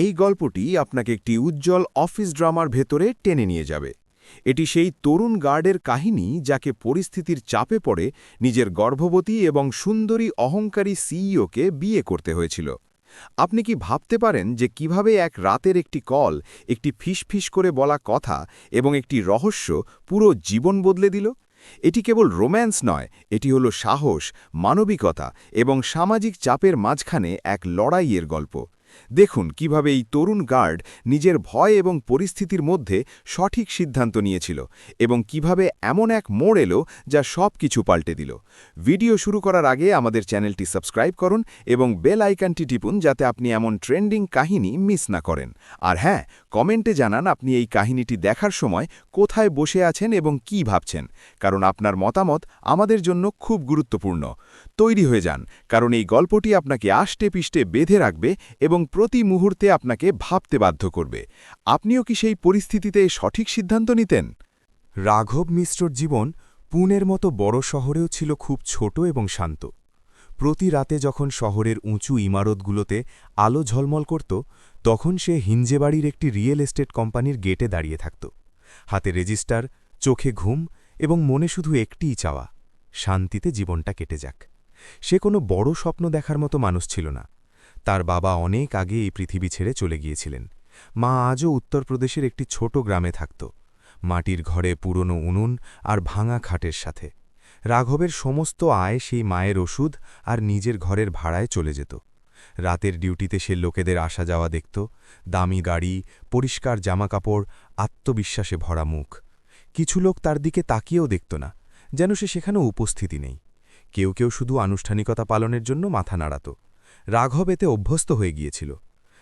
এই গল্পটি আপনাকে একটি উজ্জ্বল অফিস ড্রামার ভেতরে টেনে নিয়ে যাবে। এটি সেই তরুণ গার্ডের কাহিনী যাকে পরিস্থিতির চাপে পড়ে নিজের গর্ভবতী এবং সুন্দরী অহংকারী সিইওকে বিয়ে করতে হয়েছিল। আপনি কি ভাবতে পারেন যে কিভাবে এক রাতের একটি কল, একটি ফিসফিস করে বলা কথা এবং একটি রহস্য পুরো জীবন বদলে দিল? এটি কেবল রোম্যান্স নয়, এটি হলো সাহস, মানবিকতা এবং সামাজিক চাপের মাঝখানে এক লড়াইয়ের গল্প। দেখুন কিভাবে এই তরুণ গার্ড নিজের ভয় এবং পরিস্থিতির মধ্যে সঠিক সিদ্ধান্ত নিয়েছিল এবং কিভাবে এমন এক মোড় এলো যা সব কিছু পাল্টে দিল। ভিডিও শুরু করার আগে আমাদের চ্যানেলটি সাবস্ক্রাইব করুন এবং বেল আইকনটি টিপুন যাতে আপনি এমন ট্রেন্ডিং কাহিনী মিস না করেন। আর হ্যাঁ, কমেন্টে জানান আপনি এই কাহিনীটি দেখার সময় কোথায় বসে আছেন এবং কি ভাবছেন, কারণ আপনার মতামত আমাদের জন্য খুব গুরুত্বপূর্ণ। তৈরি হয়ে যান, কারণ এই গল্পটি আপনাকে আষ্টে পিষ্টে বেঁধে রাখবে এবং প্রতি মুহূর্তে আপনাকে ভাবতে বাধ্য করবে। আপনিও কি সেই পরিস্থিতিতে সঠিক সিদ্ধান্ত নিতেন? রাঘব মিশ্রর জীবন পুনের মতো বড় শহরেও ছিল খুব ছোট এবং শান্ত। প্রতি রাতে যখন শহরের উঁচু ইমারতগুলোতে আলো ঝলমল করত, তখন সে হিঞ্জেবাড়ির একটি রিয়েল এস্টেট কোম্পানির গেটে দাঁড়িয়ে থাকত। হাতে রেজিস্টার, চোখে ঘুম এবং মনে শুধু একটিই চাওয়া, শান্তিতে জীবনটা কেটে যাক। সে কোনো বড় স্বপ্ন দেখার মতো মানুষ ছিল না। তার বাবা অনেক আগে এই পৃথিবী ছেড়ে চলে গিয়েছিলেন। মা আজও উত্তরপ্রদেশের একটি ছোট গ্রামে থাকত, মাটির ঘরে পুরনো উনুন আর ভাঙা খাটের সাথে। রাঘবের সমস্ত আয় সেই মায়ের ওষুধ আর নিজের ঘরের ভাড়ায় চলে যেত। রাতের ডিউটিতে সে লোকেদের আসা যাওয়া দেখত, দামি গাড়ি, পরিষ্কার জামাকাপড়, আত্মবিশ্বাসে ভরা মুখ। কিছু লোক তার দিকে তাকিয়েও দেখত না, যেন সে সেখানে উপস্থিতি নেই। কেউ কেউ শুধু আনুষ্ঠানিকতা পালনের জন্য মাথা নাড়াত। রাঘব এতে অভ্যস্ত হয়ে গিয়েছিল।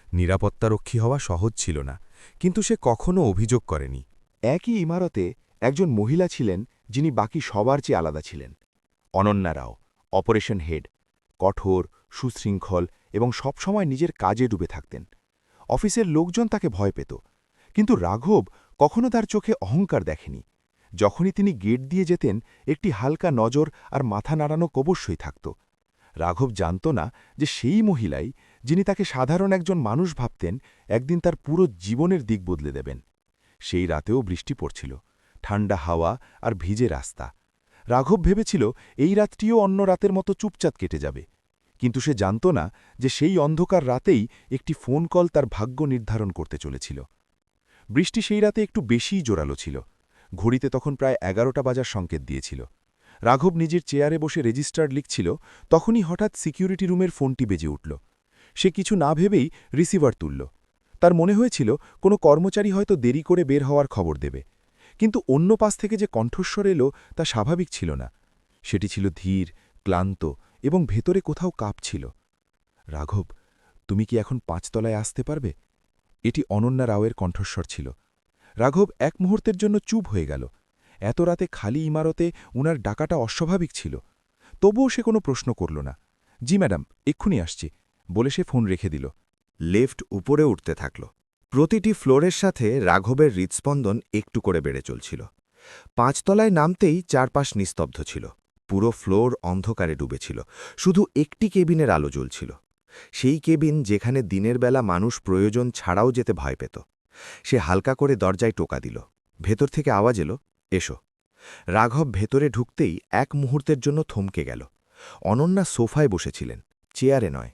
নিরাপত্তারক্ষী হওয়া সহজ ছিল না, কিন্তু সে কখনও অভিযোগ করেনি। একই ইমারতে একজন মহিলা ছিলেন যিনি বাকি সবার চেয়ে আলাদা ছিলেন। অনন্যা রাও, অপারেশন হেড, কঠোর, সুশৃঙ্খল এবং সবসময় নিজের কাজে ডুবে থাকতেন। অফিসের লোকজন তাকে ভয় পেত, কিন্তু রাঘব কখনো তার চোখে অহংকার দেখেনি। যখনই তিনি গেট দিয়ে যেতেন, একটি হালকা নজর আর মাথা নাড়ানো অবশ্যই থাকত। রাঘব জানত না যে সেই মহিলাই, যিনি তাকে সাধারণ একজন মানুষ ভাবতেন, একদিন তার পুরো জীবনের দিক বদলে দেবেন। সেই রাতেও বৃষ্টি পড়ছিল, ঠান্ডা হাওয়া আর ভিজে রাস্তা। রাঘব ভেবেছিল এই রাতটিও অন্য রাতের মতো চুপচাপ কেটে যাবে, কিন্তু সে জানত না যে সেই অন্ধকার রাতেই একটি ফোন কল তার ভাগ্য নির্ধারণ করতে চলেছিল। বৃষ্টি সেই রাতে একটু বেশিই জোরালো ছিল। ঘড়িতে তখন প্রায় 11টা বাজার সংকেত দিয়েছিল। রাঘব নিজের চেয়ারে বসে রেজিস্টার লিখছিল, তখনই হঠাৎ সিকিউরিটি রুমের ফোনটি বেজে উঠল। সে কিছু না ভেবেই রিসিভার তুলল। তার মনে হয়েছিল কোনো কর্মচারী হয়তো দেরি করে বের হওয়ার খবর দেবে, কিন্তু অন্য পাশ থেকে যে কণ্ঠস্বর এলো তা স্বাভাবিক ছিল না। সেটি ছিল ধীর, ক্লান্ত এবং ভেতরে কোথাও কাঁপছিল। রাঘব, তুমি কি এখন 5 তলায় আসতে পারবে? এটি অনন্যা রাওয়ের কণ্ঠস্বর ছিল। রাঘব এক মুহূর্তের জন্য চুপ হয়ে গেল। এত রাতে খালি ইমারতে উনার ডাকাটা অস্বাভাবিক ছিল। তবুও সে কোনো প্রশ্ন করল না। জি ম্যাডাম, এক্ষুনি আসছি বলে সে ফোন রেখে দিল। লিফট উপরে উঠতে থাকল। প্রতিটি ফ্লোরের সাথে রাঘবের হৃৎস্পন্দন একটু করে বেড়ে চলছিল। 5 তলায় নামতেই চারপাশ নিস্তব্ধ ছিল। পুরো ফ্লোর অন্ধকারে ডুবেছিল, শুধু একটি কেবিনের আলো জ্বলছিল। সেই কেবিন যেখানে দিনের বেলা মানুষ প্রয়োজন ছাড়াও যেতে ভয় পেত। সে হালকা করে দরজায় টোকা দিল। ভেতর থেকে আওয়াজ এলো, এসো। রাঘব ভেতরে ঢুকতেই এক মুহূর্তের জন্য থমকে গেল। অনন্যা সোফায় বসেছিলেন, চেয়ারে নয়।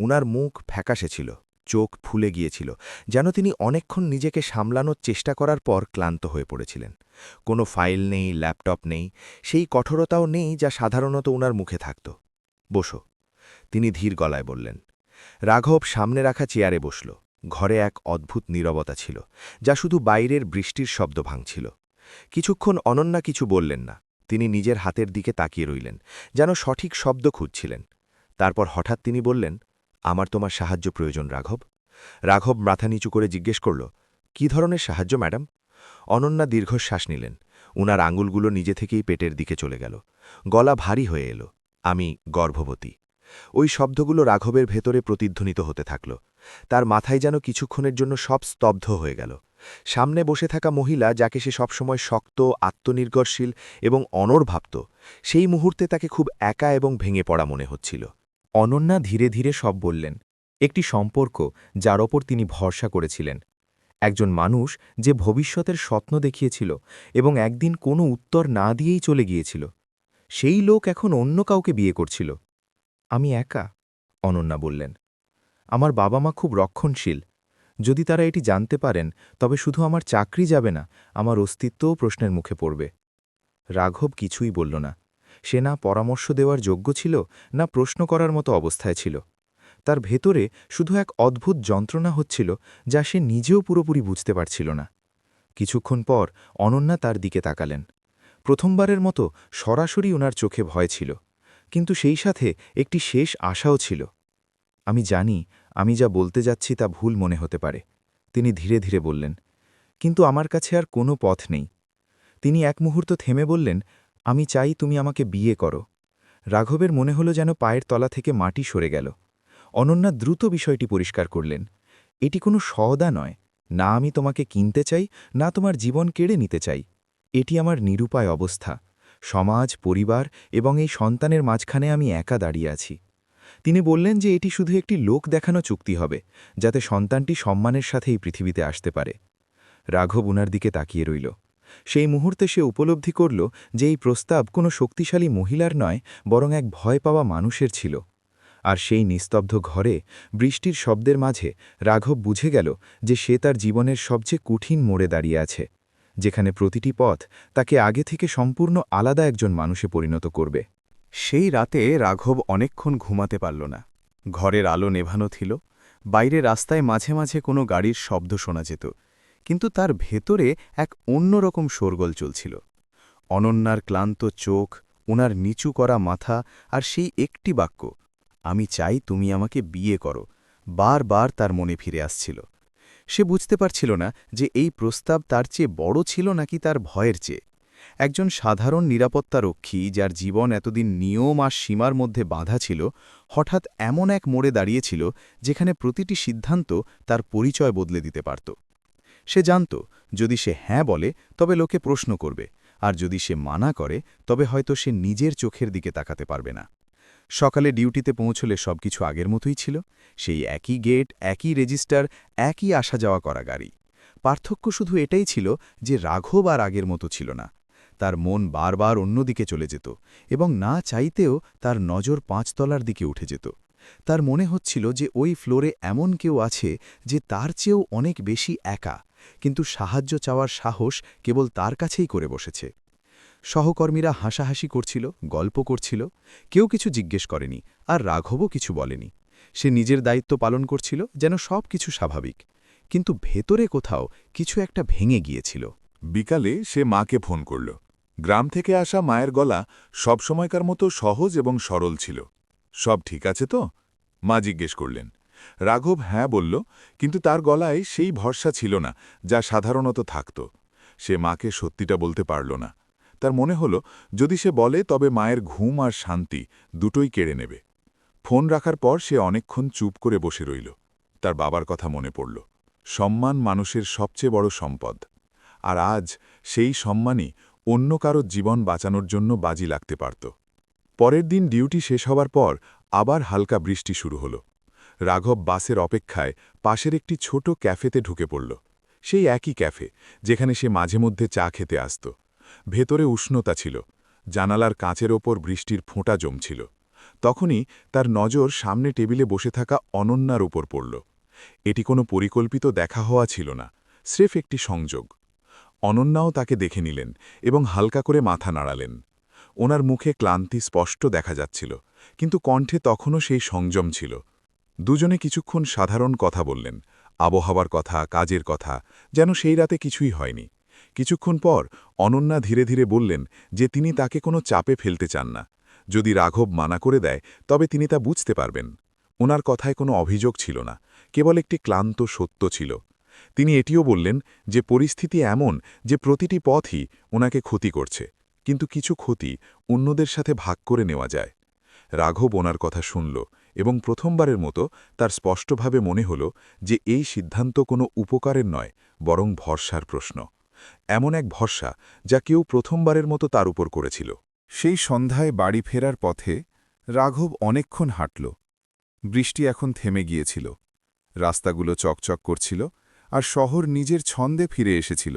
উনার মুখ ফ্যাকাশে ছিল, চোখ ফুলে গিয়েছিল, যেন তিনি অনেকক্ষণ নিজেকে সামলানোর চেষ্টা করার পর ক্লান্ত হয়ে পড়েছিলেন। কোনো ফাইল নেই, ল্যাপটপ নেই, সেই কঠোরতাও নেই যা সাধারণত উনার মুখে থাকত। বসো, তিনি ধীর গলায় বললেন। রাঘব সামনে রাখা চেয়ারে বসল। ঘরে এক অদ্ভুত নীরবতা ছিল, যা শুধু বাইরের বৃষ্টির শব্দ ভাঙছিল। কিছুক্ষণ অনন্যা কিছু বললেন না। তিনি নিজের হাতের দিকে তাকিয়ে রইলেন, যেন সঠিক শব্দ খুঁজছিলেন। তারপর হঠাৎ তিনি বললেন, আমার তোমার সাহায্য প্রয়োজন রাঘব। রাঘব মাথা নিচু করে জিজ্ঞেস করল, কি ধরনের সাহায্য ম্যাডাম? অনন্যা দীর্ঘশ্বাস নিলেন। উনার আঙুলগুলো নিজে থেকেই পেটের দিকে চলে গেল। গলা ভারী হয়ে এলো, আমি গর্ভবতী। ওই শব্দগুলো রাঘবের ভেতরে প্রতিধ্বনিত হতে থাকল। তার মাথায় যেন কিছুক্ষণের জন্য সব স্তব্ধ হয়ে গেল। সামনে বসে থাকা মহিলা, যাকে সে সবসময় শক্ত, আত্মনির্ভরশীল এবং অনড় ভাবত, সেই মুহূর্তে তাকে খুব একা এবং ভেঙে পড়া মনে হচ্ছিল। অনন্যা ধীরে ধীরে সব বললেন। একটি সম্পর্ক যার ওপর তিনি ভরসা করেছিলেন, একজন মানুষ যে ভবিষ্যতের স্বপ্ন দেখিয়েছিল এবং একদিন কোনো উত্তর না দিয়েই চলে গিয়েছিল, সেই লোক এখন অন্য কাউকে বিয়ে করছিল। আমি একা, অনন্যা বললেন। আমার বাবা মা খুব রক্ষণশীল। যদি তারা এটি জানতে পারেন, তবে শুধু আমার চাকরি যাবে না, আমার অস্তিত্বও প্রশ্নের মুখে পড়বে। রাঘব কিছুই বলল না। সে না পরামর্শ দেওয়ার যোগ্য ছিল, না প্রশ্ন করার মতো অবস্থায় ছিল। তার ভেতরে শুধু এক অদ্ভুত যন্ত্রণা হচ্ছিল, যা সে নিজেও পুরোপুরি বুঝতে পারছিল না। কিছুক্ষণ পর অনন্যা তার দিকে তাকালেন। প্রথমবারের মতো সরাসরি ওনার চোখে ভয় ছিল, কিন্তু সেই সাথে একটি শেষ আশাও ছিল। আমি জানি আমি যা বলতে যাচ্ছি তা ভুল মনে হতে পারে, তিনি ধীরে ধীরে বললেন, কিন্তু আমার কাছে আর কোনো পথ নেই। তিনি এক মুহূর্ত থেমে বললেন, আমি চাই তুমি আমাকে বিয়ে করো। রাঘবের মনে হলো যেন পায়ের তলা থেকে মাটি সরে গেল। অনন্যা দ্রুত বিষয়টি পরিষ্কার করলেন, এটি কোনো সওদা নয়, না আমি তোমাকে কিনতে চাই, না তোমার জীবন কেড়ে নিতে চাই। এটি আমার নিরুপায় অবস্থা। সমাজ, পরিবার এবং এই সন্তানের মাঝখানে আমি একা দাঁড়িয়ে আছি। তিনি বললেন যে এটি শুধু একটি লোক দেখানো চুক্তি হবে, যাতে সন্তানটি সম্মানের সাথে এই পৃথিবীতে আসতে পারে। রাঘব উনার দিকে তাকিয়ে রইল। সেই মুহূর্তে সে উপলব্ধি করল যে এই প্রস্তাব কোনো শক্তিশালী মহিলার নয়, বরং এক ভয় পাওয়া মানুষের ছিল। আর সেই নিস্তব্ধ ঘরে বৃষ্টির শব্দের মাঝে রাঘব বুঝে গেল যে সে তার জীবনের সবচেয়ে কঠিন মোড়ে দাঁড়িয়ে আছে, যেখানে প্রতিটি পথ তাকে আগে থেকে সম্পূর্ণ আলাদা একজন মানুষে পরিণত করবে। সেই রাতে রাঘব অনেকক্ষণ ঘুমাতে পারল না। ঘরের আলো নেভানো ছিল, বাইরে রাস্তায় মাঝে মাঝে কোনো গাড়ির শব্দ শোনা যেত, কিন্তু তার ভেতরে এক অন্যরকম শোরগোল চলছিল। অনন্যার ক্লান্ত চোখ, ওনার নিচু করা মাথা আর সেই একটি বাক্য, আমি চাই তুমি আমাকে বিয়ে করো, বারবার তার মনে ফিরে আসছিল। সে বুঝতে পারছিল না যে এই প্রস্তাব তার চেয়ে বড় ছিল নাকি তার ভয়ের চেয়ে। একজন সাধারণ নিরাপত্তারক্ষী, যার জীবন এতদিন নিয়ম আর সীমার মধ্যে বাঁধা ছিল, হঠাৎ এমন এক মোড়ে দাঁড়িয়েছিল যেখানে প্রতিটি সিদ্ধান্ত তার পরিচয় বদলে দিতে পারত। সে জানত, যদি সে হ্যাঁ বলে তবে লোকে প্রশ্ন করবে, আর যদি সে মানা করে তবে হয়তো সে নিজের চোখের দিকে তাকাতে পারবে না। সকালে ডিউটিতে পৌঁছলে সবকিছু আগের মতোই ছিল, সেই একই গেট, একই রেজিস্টার, একই আসা যাওয়া করা গাড়ি। পার্থক্য শুধু এটাই ছিল যে রাঘব আর আগের মতো ছিল না। তার মন বারবার অন্যদিকে চলে যেত, এবং না চাইতেও তার নজর ৫ তলার দিকে উঠে যেত। তার মনে হচ্ছিল যে ওই ফ্লোরে এমন কেউ আছে যে তার চেয়েও অনেক বেশি একা, কিন্তু সাহায্য চাওয়ার সাহস কেবল তার কাছেই করে বসেছে। সহকর্মীরা হাসাহাসি করছিল, গল্প করছিল, কেউ কিছু জিজ্ঞেস করেনি, আর রাঘবও কিছু বলেনি। সে নিজের দায়িত্ব পালন করছিল যেন সব কিছু স্বাভাবিক, কিন্তু ভেতরে কোথাও কিছু একটা ভেঙে গিয়েছিল। বিকালে সে মাকে ফোন করল। গ্রাম থেকে আসা মায়ের গলা সবসময়কার মতো সহজ এবং সরল ছিল। সব ঠিক আছে তো? মা জিজ্ঞেস করলেন। রাঘব হ্যাঁ বলল, কিন্তু তার গলায় সেই ভরসা ছিল না যা সাধারণত থাকত। সে মাকে সত্যিটা বলতে পারল না। তার মনে হল, যদি সে বলে তবে মায়ের ঘুম আর শান্তি দুটোই কেড়ে নেবে। ফোন রাখার পর সে অনেকক্ষণ চুপ করে বসে রইল। তার বাবার কথা মনে পড়ল। সম্মান মানুষের সবচেয়ে বড় সম্পদ, আর আজ সেই সম্মানই অন্য কারো জীবন বাঁচানোর জন্য বাজি লাগতে পারত। পরের দিন ডিউটি শেষ হবার পর আবার হালকা বৃষ্টি শুরু হল। রাঘব বাসের অপেক্ষায় পাশের একটি ছোট ক্যাফেতে ঢুকে পড়ল। সেই একই ক্যাফে যেখানে সে মাঝে মধ্যে চা খেতে আসত। ভেতরে উষ্ণতা ছিল, জানালার কাঁচের ওপর বৃষ্টির ফোঁটা জমছিল। তখনই তার নজর সামনে টেবিলে বসে থাকা অনন্যার উপর পড়ল। এটি কোনো পরিকল্পিত দেখা হওয়া ছিল না, স্রেফ একটি সংযোগ। অনন্যাও তাকে দেখে নিলেন এবং হালকা করে মাথা নাড়ালেন। ওনার মুখে ক্লান্তি স্পষ্ট দেখা যাচ্ছিল, কিন্তু কণ্ঠে তখনও সেই সংযম ছিল। দুজনে কিছুক্ষণ সাধারণ কথা বললেন, আবহাওয়ার কথা, কাজের কথা, যেন সেই রাতে কিছুই হয়নি। কিছুক্ষণ পর অনন্যা ধীরে ধীরে বললেন যে তিনি তাকে কোনো চাপে ফেলতে চান না। যদি রাঘব মানা করে দেয় তবে তিনি তা বুঝতে পারবেন। ওনার কথায় কোনো অভিযোগ ছিল না, কেবল একটি ক্লান্ত সত্য ছিল। তিনি এটিও বললেন যে পরিস্থিতি এমন যে প্রতিটি পথই ওনাকে ক্ষতি করছে, কিন্তু কিছু ক্ষতি অন্যদের সাথে ভাগ করে নেওয়া যায়। রাঘব ওনার কথা শুনল, এবং প্রথমবারের মতো তার স্পষ্টভাবে মনে হল যে এই সিদ্ধান্ত কোনো উপকারের নয়, বরং ভরসার প্রশ্ন। এমন এক ভরসা যা কেউ প্রথমবারের মতো তার উপর করেছিল। সেই সন্ধ্যায় বাড়ি ফেরার পথে রাঘব অনেকক্ষণ হাঁটল। বৃষ্টি এখন থেমে গিয়েছিল। রাস্তাগুলো চকচক করছিল আর শহর নিজের ছন্দে ফিরে এসেছিল।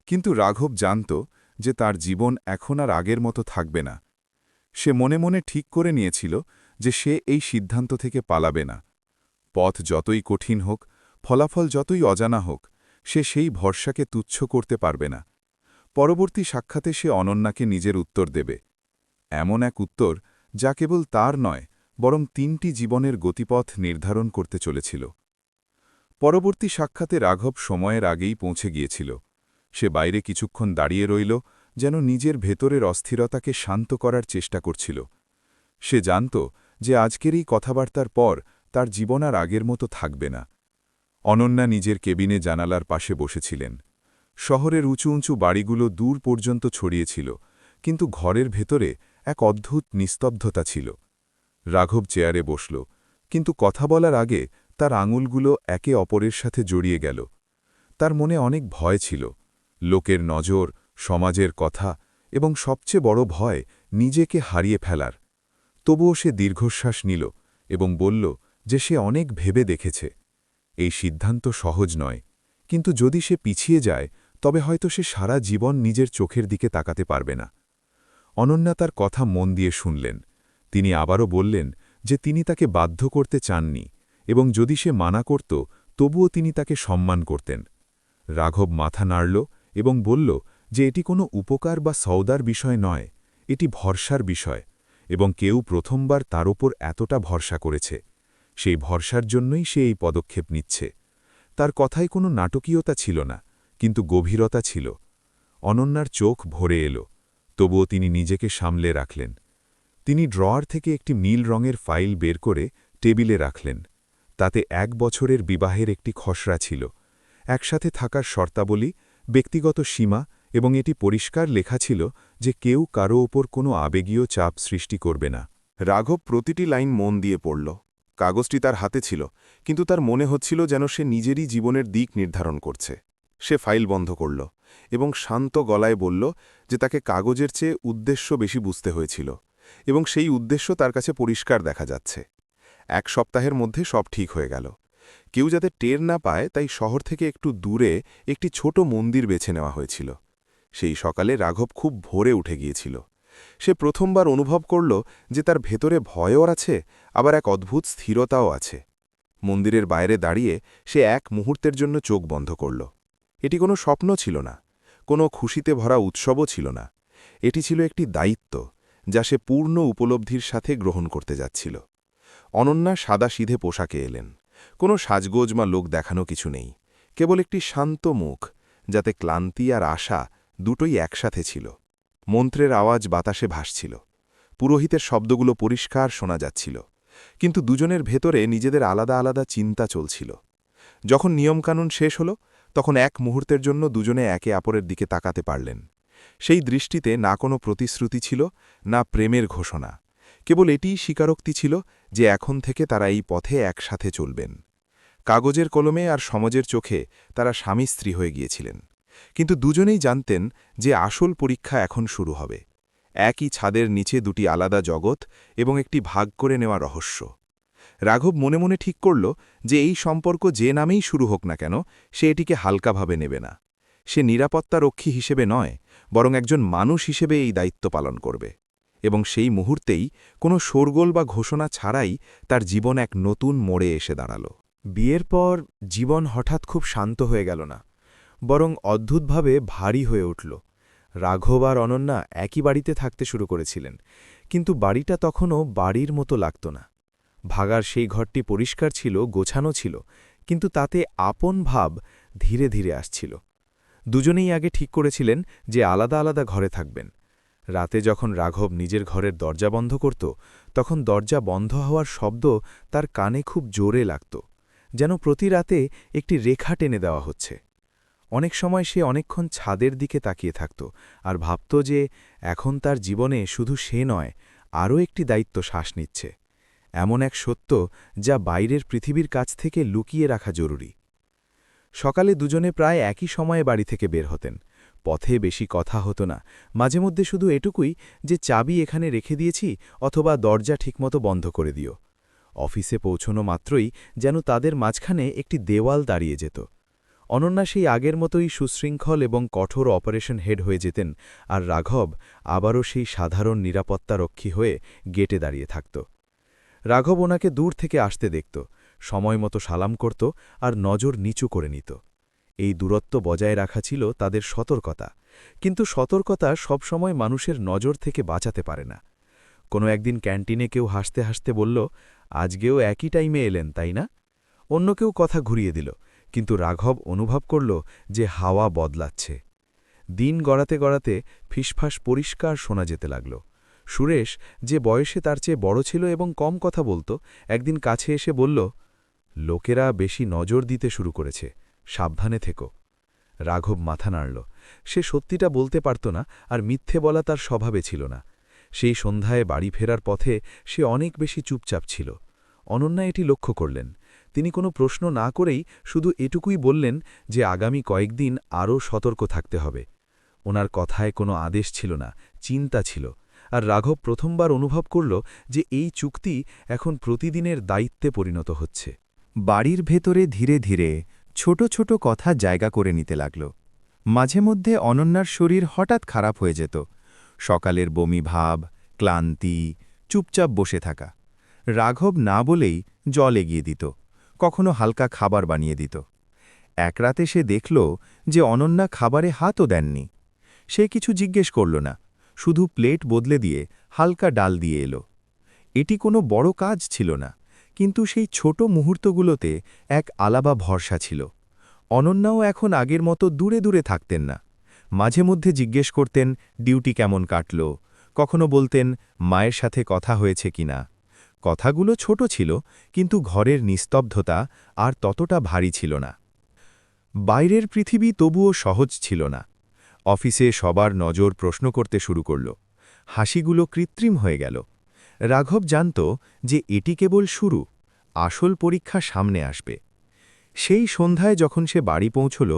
কিন্তু রাঘব জানত যে তার জীবন এখন আর আগের মতো থাকবে না। সে মনে মনে ঠিক করে নিয়েছিল যে সে এই সিদ্ধান্ত থেকে পালাবে না। পথ যতই কঠিন হোক, ফলাফল যতই অজানা হোক, সে সেই ভরসাকে তুচ্ছ করতে পারবে না। পরবর্তী সাক্ষাতে সে অনন্যাকে নিজের উত্তর দেবে, এমন এক উত্তর যা কেবল তার নয়, বরং ৩টি জীবনের গতিপথ নির্ধারণ করতে চলেছিল। পরবর্তী সাক্ষাতে রাঘব সময়ের আগেই পৌঁছে গিয়েছিল। সে বাইরে কিছুক্ষণ দাঁড়িয়ে রইল, যেন নিজের ভেতরের অস্থিরতাকে শান্ত করার চেষ্টা করছিল। সে জানত যে আজকের এই কথাবার্তার পর তার জীবন আর আগের মতো থাকবে না। অনন্যা নিজের কেবিনে জানালার পাশে বসেছিলেন। শহরের উঁচু উঁচু বাড়িগুলো দূর পর্যন্ত ছড়িয়েছিল, কিন্তু ঘরের ভেতরে এক অদ্ভুত নিস্তব্ধতা ছিল। রাঘব চেয়ারে বসল, কিন্তু কথা বলার আগে তার আঙুলগুলো একে অপরের সাথে জড়িয়ে গেল। তার মনে অনেক ভয় ছিল, লোকের নজর, সমাজের কথা এবং সবচেয়ে বড় ভয় নিজেকে হারিয়ে ফেলার। তবুও সে দীর্ঘশ্বাস নিল এবং বলল যে সে অনেক ভেবে দেখেছে। এই সিদ্ধান্ত সহজ নয়, কিন্তু যদি সে পিছিয়ে যায় তবে হয়তো সে সারা জীবন নিজের চোখের দিকে তাকাতে পারবে না। অনন্যা তার কথা মন দিয়ে শুনলেন। তিনি আবারও বললেন যে তিনি তাকে বাধ্য করতে চাননি এবং যদি সে মানা করত তবুও তিনি তাকে সম্মান করতেন। রাঘব মাথা নাড়ল এবং বলল যে এটি কোনো উপকার বা সওদার বিষয় নয়, এটি ভরসার বিষয়, এবং কেউ প্রথমবার তার ওপর এতটা ভরসা করেছে। সেই ভরসার জন্যই সে এই পদক্ষেপ নিচ্ছে। তার কথায় কোনো নাটকীয়তা ছিল না, কিন্তু গভীরতা ছিল। অনন্যার চোখ ভরে এলো, তবুও তিনি নিজেকে সামলে রাখলেন। তিনি ড্রয়ার থেকে একটি নীল রঙের ফাইল বের করে টেবিলে রাখলেন। তাতে ১ বছরের বিবাহের একটি খসড়া ছিল, একসাথে থাকার শর্তাবলী, ব্যক্তিগত সীমা, এবং এটি পরিষ্কার লেখা ছিল যে কেউ কারও ওপর কোনো আবেগীয় চাপ সৃষ্টি করবে না। রাঘব প্রতিটি লাইন মন দিয়ে পড়ল। কাগজটি তার হাতে ছিল, কিন্তু তার মনে হচ্ছিল যেন সে নিজেরই জীবনের দিক নির্ধারণ করছে। সে ফাইল বন্ধ করল এবং শান্ত গলায় বলল যে তাকে কাগজের চেয়ে উদ্দেশ্য বেশি বুঝতে হয়েছিল, এবং সেই উদ্দেশ্য তার কাছে পরিষ্কার দেখা যাচ্ছে। ১ সপ্তাহের মধ্যে সব ঠিক হয়ে গেল। কেউ যাতে টের না পায় তাই শহর থেকে একটু দূরে একটি ছোট মন্দির বেছে নেওয়া হয়েছিল। সেই সকালে রাঘব খুব ভোরে উঠে গিয়েছিল। সে প্রথমবার অনুভব করল যে তার ভেতরে ভয়ও আছে, আবার এক অদ্ভুত স্থিরতাও আছে। মন্দিরের বাইরে দাঁড়িয়ে সে এক মুহূর্তের জন্য চোখ বন্ধ করল। এটি কোনো স্বপ্ন ছিল না, কোনো খুশিতে ভরা উৎসবও ছিল না। এটি ছিল একটি দায়িত্ব যা সে পূর্ণ উপলব্ধির সাথে গ্রহণ করতে যাচ্ছিল। অনন্যা সাদাসিধে পোশাকে এলেন। কোনো সাজগোজ বা লোক দেখানো কিছু নেই, কেবল একটি শান্ত মুখ, যাতে ক্লান্তি আর আশা দুটোই একসাথে ছিল। মন্ত্রের আওয়াজ বাতাসে ভাসছিল, পুরোহিতের শব্দগুলো পরিষ্কার শোনা যাচ্ছিল, কিন্তু দুজনের ভেতরে নিজেদের আলাদা আলাদা চিন্তা চলছিল। যখন নিয়মকানুন শেষ হল, তখন এক মুহূর্তের জন্য দুজনে একে অপরের দিকে তাকাতে পারলেন। সেই দৃষ্টিতে না কোনো প্রতিশ্রুতি ছিল, না প্রেমের ঘোষণা, কেবল এটিই স্বীকারোক্তি ছিল যে এখন থেকে তারা এই পথে একসাথে চলবেন। কাগজের কলমে আর সমাজের চোখে তারা স্বামী স্ত্রী হয়ে গিয়েছিলেন, কিন্তু দুজনেই জানতেন যে আসল পরীক্ষা এখন শুরু হবে। একই ছাদের নিচে দুটি আলাদা জগৎ এবং একটি ভাগ করে নেওয়া রহস্য। রাঘব মনে মনে ঠিক করল যে এই সম্পর্ক যে নামেই শুরু হোক না কেন, সে এটিকে হালকাভাবে নেবে না। সে নিরাপত্তারক্ষী হিসেবে নয়, বরং একজন মানুষ হিসেবে এই দায়িত্ব পালন করবে। এবং সেই মুহূর্তেই কোনো শোরগোল বা ঘোষণা ছাড়াই তার জীবন এক নতুন মোড়ে এসে দাঁড়াল। বিয়ের পর জীবন হঠাৎ খুব শান্ত হয়ে গেল না, বরং অদ্ভুতভাবে ভারী হয়ে উঠল। রাঘব আর অনন্যা একই বাড়িতে থাকতে শুরু করেছিলেন, কিন্তু বাড়িটা তখনও বাড়ির মতো লাগত না। ভাগার সেই ঘরটি পরিষ্কার ছিল, গোছানো ছিল, কিন্তু তাতে আপন ভাব ধীরে ধীরে আসছিল। দুজনেই আগে ঠিক করেছিলেন যে আলাদা আলাদা ঘরে থাকবেন। রাতে যখন রাঘব নিজের ঘরের দরজা বন্ধ করত, তখন দরজা বন্ধ হওয়ার শব্দ তার কানে খুব জোরে লাগত, যেন প্রতি রাতে একটি রেখা টেনে দেওয়া হচ্ছে। অনেক সময় সে অনেকক্ষণ ছাদের দিকে তাকিয়ে থাকত আর ভাবত যে এখন তার জীবনে শুধু সে নয়, আরও একটি দায়িত্ব শ্বাস নিচ্ছে, এমন এক সত্য যা বাইরের পৃথিবীর কাছ থেকে লুকিয়ে রাখা জরুরি। সকালে দুজনে প্রায় একই সময়ে বাড়ি থেকে বের হতেন। পথে বেশি কথা হতো না, মাঝে মধ্যে শুধু এটুকুই যে চাবি এখানে রেখে দিয়েছি অথবা দরজা ঠিকমতো বন্ধ করে দিও। অফিসে পৌঁছনো মাত্রই যেন তাদের মাঝখানে একটি দেওয়াল দাঁড়িয়ে যেত। অনন্যা সেই আগের মতোই সুশৃঙ্খল এবং কঠোর অপারেশন হেড হয়ে যেতেন, আর রাঘব আবারও সেই সাধারণ নিরাপত্তারক্ষী হয়ে গেটে দাঁড়িয়ে থাকত। রাঘব ওনাকে দূর থেকে আসতে দেখত, সময়মতো সালাম করত আর নজর নিচু করে নিত। এই দূরত্ব বজায় রাখা ছিল তাদের সতর্কতা, কিন্তু সতর্কতা সবসময় মানুষের নজর থেকে বাঁচাতে পারে না। কোনো একদিন ক্যান্টিনে কেউ হাসতে হাসতে বলল, আজকেও একই টাইমে এলেন তাই না? অন্য কেউ কথা ঘুরিয়ে দিল, কিন্তু রাঘব অনুভব করল যে হাওয়া বদলাচ্ছে। দিন গড়াতে গড়াতে ফিসফাস পরিষ্কার শোনা যেতে লাগল। সুরেশ, যে বয়সে তার চেয়ে বড় ছিল এবং কম কথা বলত, একদিন কাছে এসে বলল, লোকেরা বেশি নজর দিতে শুরু করেছে, সাবধানে থেকো। রাঘব মাথা নাড়ল। সে সত্যিটা বলতে পারত না, আর মিথ্যে বলা তার স্বভাবে ছিল না। সেই সন্ধ্যায় বাড়ি ফেরার পথে সে অনেক বেশি চুপচাপ ছিল। অনন্যা এটি লক্ষ্য করলেন। তিনি কোনো প্রশ্ন না করেই শুধু এটুকুই বললেন যে আগামী কয়েকদিন আরও সতর্ক থাকতে হবে। ওনার কথায় কোনো আদেশ ছিল না, চিন্তা ছিল। আর রাঘব প্রথমবার অনুভব করল যে এই চুক্তি এখন প্রতিদিনের দায়িত্বে পরিণত হচ্ছে। বাড়ির ভেতরে ধীরে ধীরে ছোট ছোট কথা জায়গা করে নিতে লাগল। মাঝে মধ্যে অনন্যার শরীর হঠাৎ খারাপ হয়ে যেত। সকালের বমি ভাব, ক্লান্তি, চুপচাপ বসে থাকা। রাঘব না বলেই জল এগিয়ে দিত, কখনো হালকা খাবার বানিয়ে দিত। এক রাতে সে দেখল যে অনন্যা খাবারে হাতও দেননি। সে কিছু জিজ্ঞেস করল না, শুধু প্লেট বদলে দিয়ে হালকা ডাল দিয়ে এলো। এটি কোনো বড় কাজ ছিল না, কিন্তু সেই ছোট মুহূর্তগুলোতে এক আলাদা ভরসা ছিল। অনন্যাও এখন আগের মতো দূরে দূরে থাকতেন না। মাঝে মধ্যে জিজ্ঞেস করতেন ডিউটি কেমন কাটল, কখনো বলতেন মায়ের সাথে কথা হয়েছে কিনা। কথাগুলো ছোট ছিল, কিন্তু ঘরের নিস্তব্ধতা আর ততটা ভারী ছিল না। বাইরের পৃথিবী তবুও সহজ ছিল না। অফিসে সবার নজর প্রশ্ন করতে শুরু করল। হাসিগুলো কৃত্রিম হয়ে গেল। রাঘব জানত যে এটি কেবল শুরু, আসল পরীক্ষা সামনে আসবে। সেই সন্ধ্যায় যখন সে বাড়ি পৌঁছল,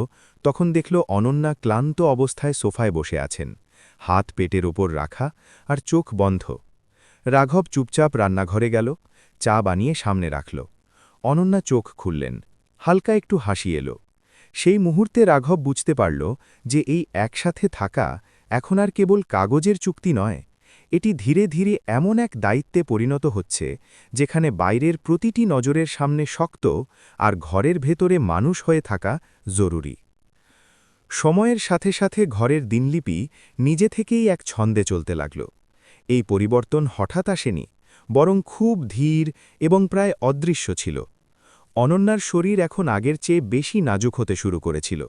তখন দেখল অনন্যা ক্লান্ত অবস্থায় সোফায় বসে আছেন, হাত পেটের ওপর রাখা আর চোখ বন্ধ। রাঘব চুপচাপ রান্নাঘরে গেল, চা বানিয়ে সামনে রাখল। অনন্যা চোখ খুললেন, হালকা একটু হাসি এলো। সেই মুহূর্তে রাঘব বুঝতে পারল যে এই একসাথে থাকা এখন আর কেবল কাগজের চুক্তি নয়, এটি ধীরে ধীরে এমন এক দায়িত্বে পরিণত হচ্ছে যেখানে বাইরের প্রতিটি নজরের সামনে শক্ত আর ঘরের ভেতরে মানুষ হয়ে থাকা জরুরি। সময়ের সাথে সাথে ঘরের দিনলিপি নিজে থেকেই এক ছন্দে চলতে লাগল। এই পরিবর্তন হঠাৎ আসেনি, বরং খুব ধীর এবং প্রায় অদৃশ্য ছিল। অনন্যার শরীর এখন আগের চেয়ে বেশি নাজুক হতে শুরু করেছিল।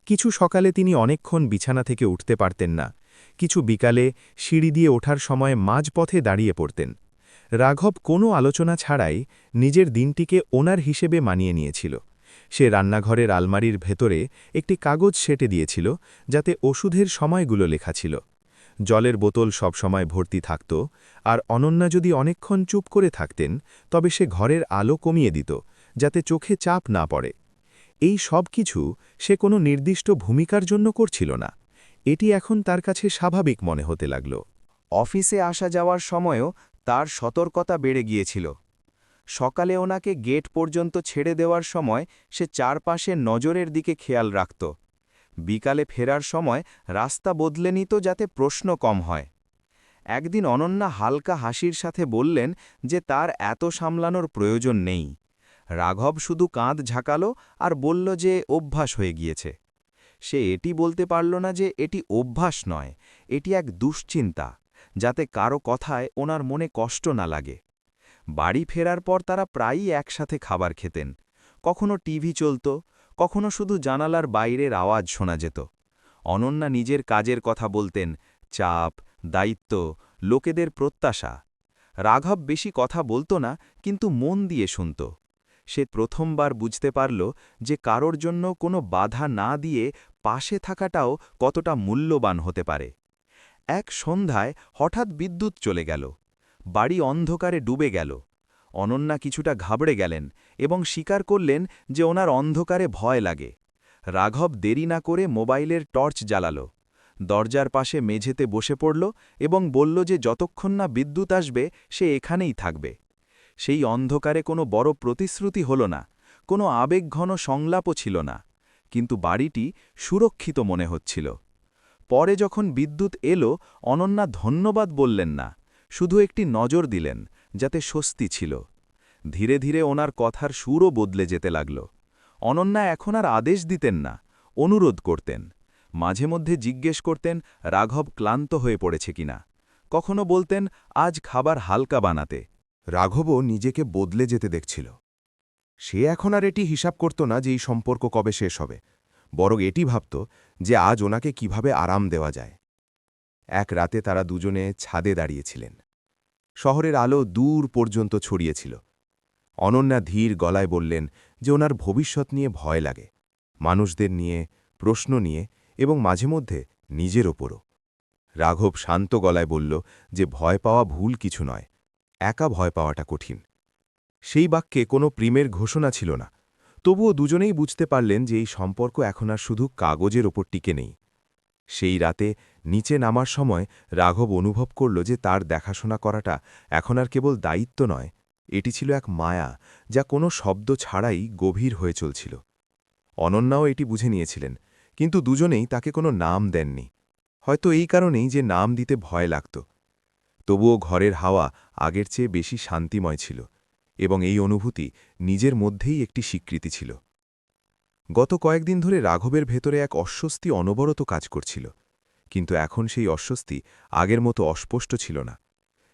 কিছু সকালে তিনি অনেকক্ষণ বিছানা থেকে উঠতে পারতেন না, কিছু বিকালে সিঁড়ি দিয়ে ওঠার সময় মাঝপথে দাঁড়িয়ে পড়তেন। রাঘব কোনো আলোচনা ছাড়াই নিজের দিনটিকে ওনার হিসেবে মানিয়ে নিয়েছিল। সে রান্নাঘরের আলমারির ভেতরে একটি কাগজ সেটে দিয়েছিল, যাতে ওষুধের সময়গুলো লেখা ছিল। জলের বোতল সবসময় ভর্তি থাকত, আর অনন্যা যদি অনেকক্ষণ চুপ করে থাকতেন, তবে সে ঘরের আলো কমিয়ে দিত, যাতে চোখে চাপ না পড়ে। এই সব কিছু সে কোনো নির্দিষ্ট ভূমিকার জন্য করছিল না, এটি এখন তার কাছে স্বাভাবিক মনে হতে লাগল। অফিসে আসা যাওয়ার সময়ও তার সতর্কতা বেড়ে গিয়েছিল। সকালে ওনাকে গেট পর্যন্ত ছেড়ে দেওয়ার সময় সে চারপাশে নজরের দিকে খেয়াল রাখত। বিকালে ফেরার সময় রাস্তা বদলে নিত যাতে প্রশ্ন কম হয়। একদিন অনন্যা হালকা হাসির সাথে বললেন যে তার এত সামলানোর প্রয়োজন নেই। রাঘব শুধু কাঁধ ঝাঁকালো আর বলল যে অভ্যাস হয়ে গিয়েছে। সে এটি বলতে পারল না যে এটি অভ্যাস নয়, এটি এক দুশ্চিন্তা, যাতে কারো কথায় ওনার মনে কষ্ট না লাগে। বাড়ি ফেরার পর তারা প্রায়ই একসাথে খাবার খেতেন। কখনো টিভি চলত, কখনো শুধু জানালার বাইরের আওয়াজ শোনা যেত। অনন্যা নিজের কাজের কথা বলতেন, চাপ, দায়িত্ব, লোকেদের প্রত্যাশা। রাঘব বেশি কথা বলত না, কিন্তু মন দিয়ে শুনত। সে প্রথমবার বুঝতে পারল যে কারোর জন্য কোনো বাধা না দিয়ে পাশে থাকাটাও কতটা মূল্যবান হতে পারে। এক সন্ধ্যায় হঠাৎ বিদ্যুৎ চলে গেল। বাড়ি অন্ধকারে ডুবে গেল। অনন্যা কিছুটা ঘাবড়ে গেলেন এবং স্বীকার করলেন যে ওনার অন্ধকারে ভয় লাগে। রাঘব দেরি না করে মোবাইলের টর্চ জ্বালাল, দরজার পাশে মেঝেতে বসে পড়ল এবং বলল যে যতক্ষণ না বিদ্যুৎ আসবে সে এখানেই থাকবে। সেই অন্ধকারে কোনো বড় প্রতিশ্রুতি হল না, কোনো আবেগঘন সংলাপও ছিল না, কিন্তু বাড়িটি সুরক্ষিত মনে হচ্ছিল। পরে যখন বিদ্যুৎ এলো, অনন্যা ধন্যবাদ বললেন না, শুধু একটি নজর দিলেন, যাতে স্বস্তি ছিল। ধীরে ধীরে ওনার কথার সুরও বদলে যেতে লাগল। অনন্যা এখন আর আদেশ দিতেন না, অনুরোধ করতেন। মাঝে মধ্যে জিজ্ঞেস করতেন রাঘব ক্লান্ত হয়ে পড়েছে কিনা। কখনো বলতেন আজ খাবার হালকা বানাতে। রাঘবও নিজেকে বদলে যেতে দেখছিল। সে এখন আর এটি হিসাব করত না যে এই সম্পর্ক কবে শেষ হবে, বরং এটি ভাবত যে আজ ওনাকে কিভাবে আরাম দেওয়া যায়। এক রাতে তারা দুজনে ছাদে দাঁড়িয়েছিলেন। শহরের আলো দূর পর্যন্ত ছড়িয়েছিল। অনন্যা ধীর গলায় বললেন যে ওনার ভবিষ্যৎ নিয়ে ভয় লাগে, মানুষদের নিয়ে, প্রশ্ন নিয়ে এবং মাঝে মধ্যে নিজের ওপরও। রাঘব শান্ত গলায় বলল যে ভয় পাওয়া ভুল কিছু নয়, একা ভয় পাওয়াটা কঠিন। সেই বাক্যে কোনো প্রেমের ঘোষণা ছিল না, তবুও দুজনেই বুঝতে পারলেন যে এই সম্পর্ক এখন আর শুধু কাগজের ওপর টিকে নেই। সেই রাতে নিচে নামার সময় রাঘব অনুভব করল যে তার দেখাশোনা করাটা এখন আর কেবল দায়িত্ব নয়, এটি ছিল এক মায়া যা কোনো শব্দ ছাড়াই গভীর হয়ে চলছিল। অনন্যাও এটি বুঝে নিয়েছিলেন, কিন্তু দুজনেই তাকে কোনো নাম দেননি, হয়তো এই কারণেই যে নাম দিতে ভয় লাগত। তবুও ঘরের হাওয়া আগের চেয়ে বেশি শান্তিময় ছিল, এবং এই অনুভূতি নিজের মধ্যেই একটি স্বীকৃতি ছিল। গত কয়েকদিন ধরে রাঘবের ভেতরে এক অস্বস্তি অনবরত কাজ করছিল, কিন্তু এখন সেই অস্বস্তি আগের মতো অস্পষ্ট ছিল না।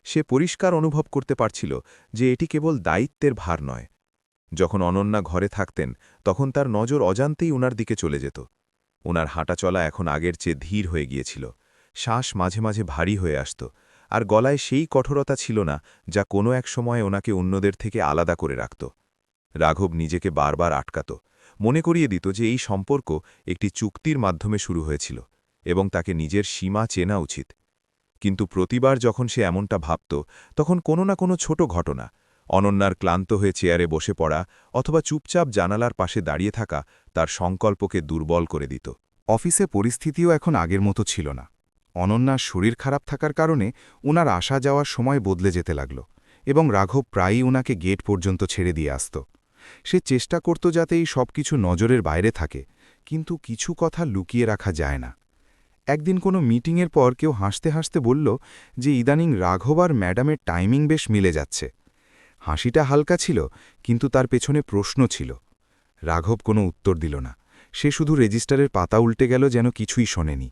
সে পরিষ্কার অনুভব করতে পারছিল যে এটি কেবল দায়িত্বের ভার নয়। যখন অনন্যা ঘরে থাকতেন তখন তার নজর অজান্তেই উনার দিকে চলে যেত। ওনার হাঁটাচলা এখন আগের চেয়ে ধীর হয়ে গিয়েছিল, শ্বাস মাঝে মাঝে ভারী হয়ে আসত, আর গলায় সেই কঠোরতা ছিল না যা কোনো এক সময় ওনাকে অন্যদের থেকে আলাদা করে রাখত। রাঘব নিজেকে বারবার আটকাত, মনে করিয়ে দিত যে এই সম্পর্ক একটি চুক্তির মাধ্যমে শুরু হয়েছিল এবং তাকে নিজের সীমা চেনা উচিত। কিন্তু প্রতিবার যখন সে এমনটা ভাবত, তখন কোনো না কোনো ছোট ঘটনা, অনন্যার ক্লান্ত হয়ে চেয়ারে বসে পড়া অথবা চুপচাপ জানালার পাশে দাঁড়িয়ে থাকা, তার সংকল্পকে দুর্বল করে দিত। অফিসে পরিস্থিতিও এখন আগের মতো ছিল না। অনন্যার শরীর খারাপ থাকার কারণে উনার আসা যাওয়ার সময় বদলে যেতে লাগল, এবং রাঘব প্রায়ই উনাকে গেট পর্যন্ত ছেড়ে দিয়ে আসত। সে চেষ্টা করত যাতে এই সব কিছু নজরের বাইরে থাকে, কিন্তু কিছু কথা লুকিয়ে রাখা যায় না। একদিন কোনো মিটিংয়ের পর কেউ হাসতে হাসতে বলল যে ইদানিং রাঘব আর ম্যাডামের টাইমিং বেশ মিলে যাচ্ছে। হাসিটা হালকা ছিল, কিন্তু তার পেছনে প্রশ্ন ছিল। রাঘব কোনো উত্তর দিল না, সে শুধু রেজিস্টারের পাতা উল্টে গেল যেন কিছুই শোনেনি।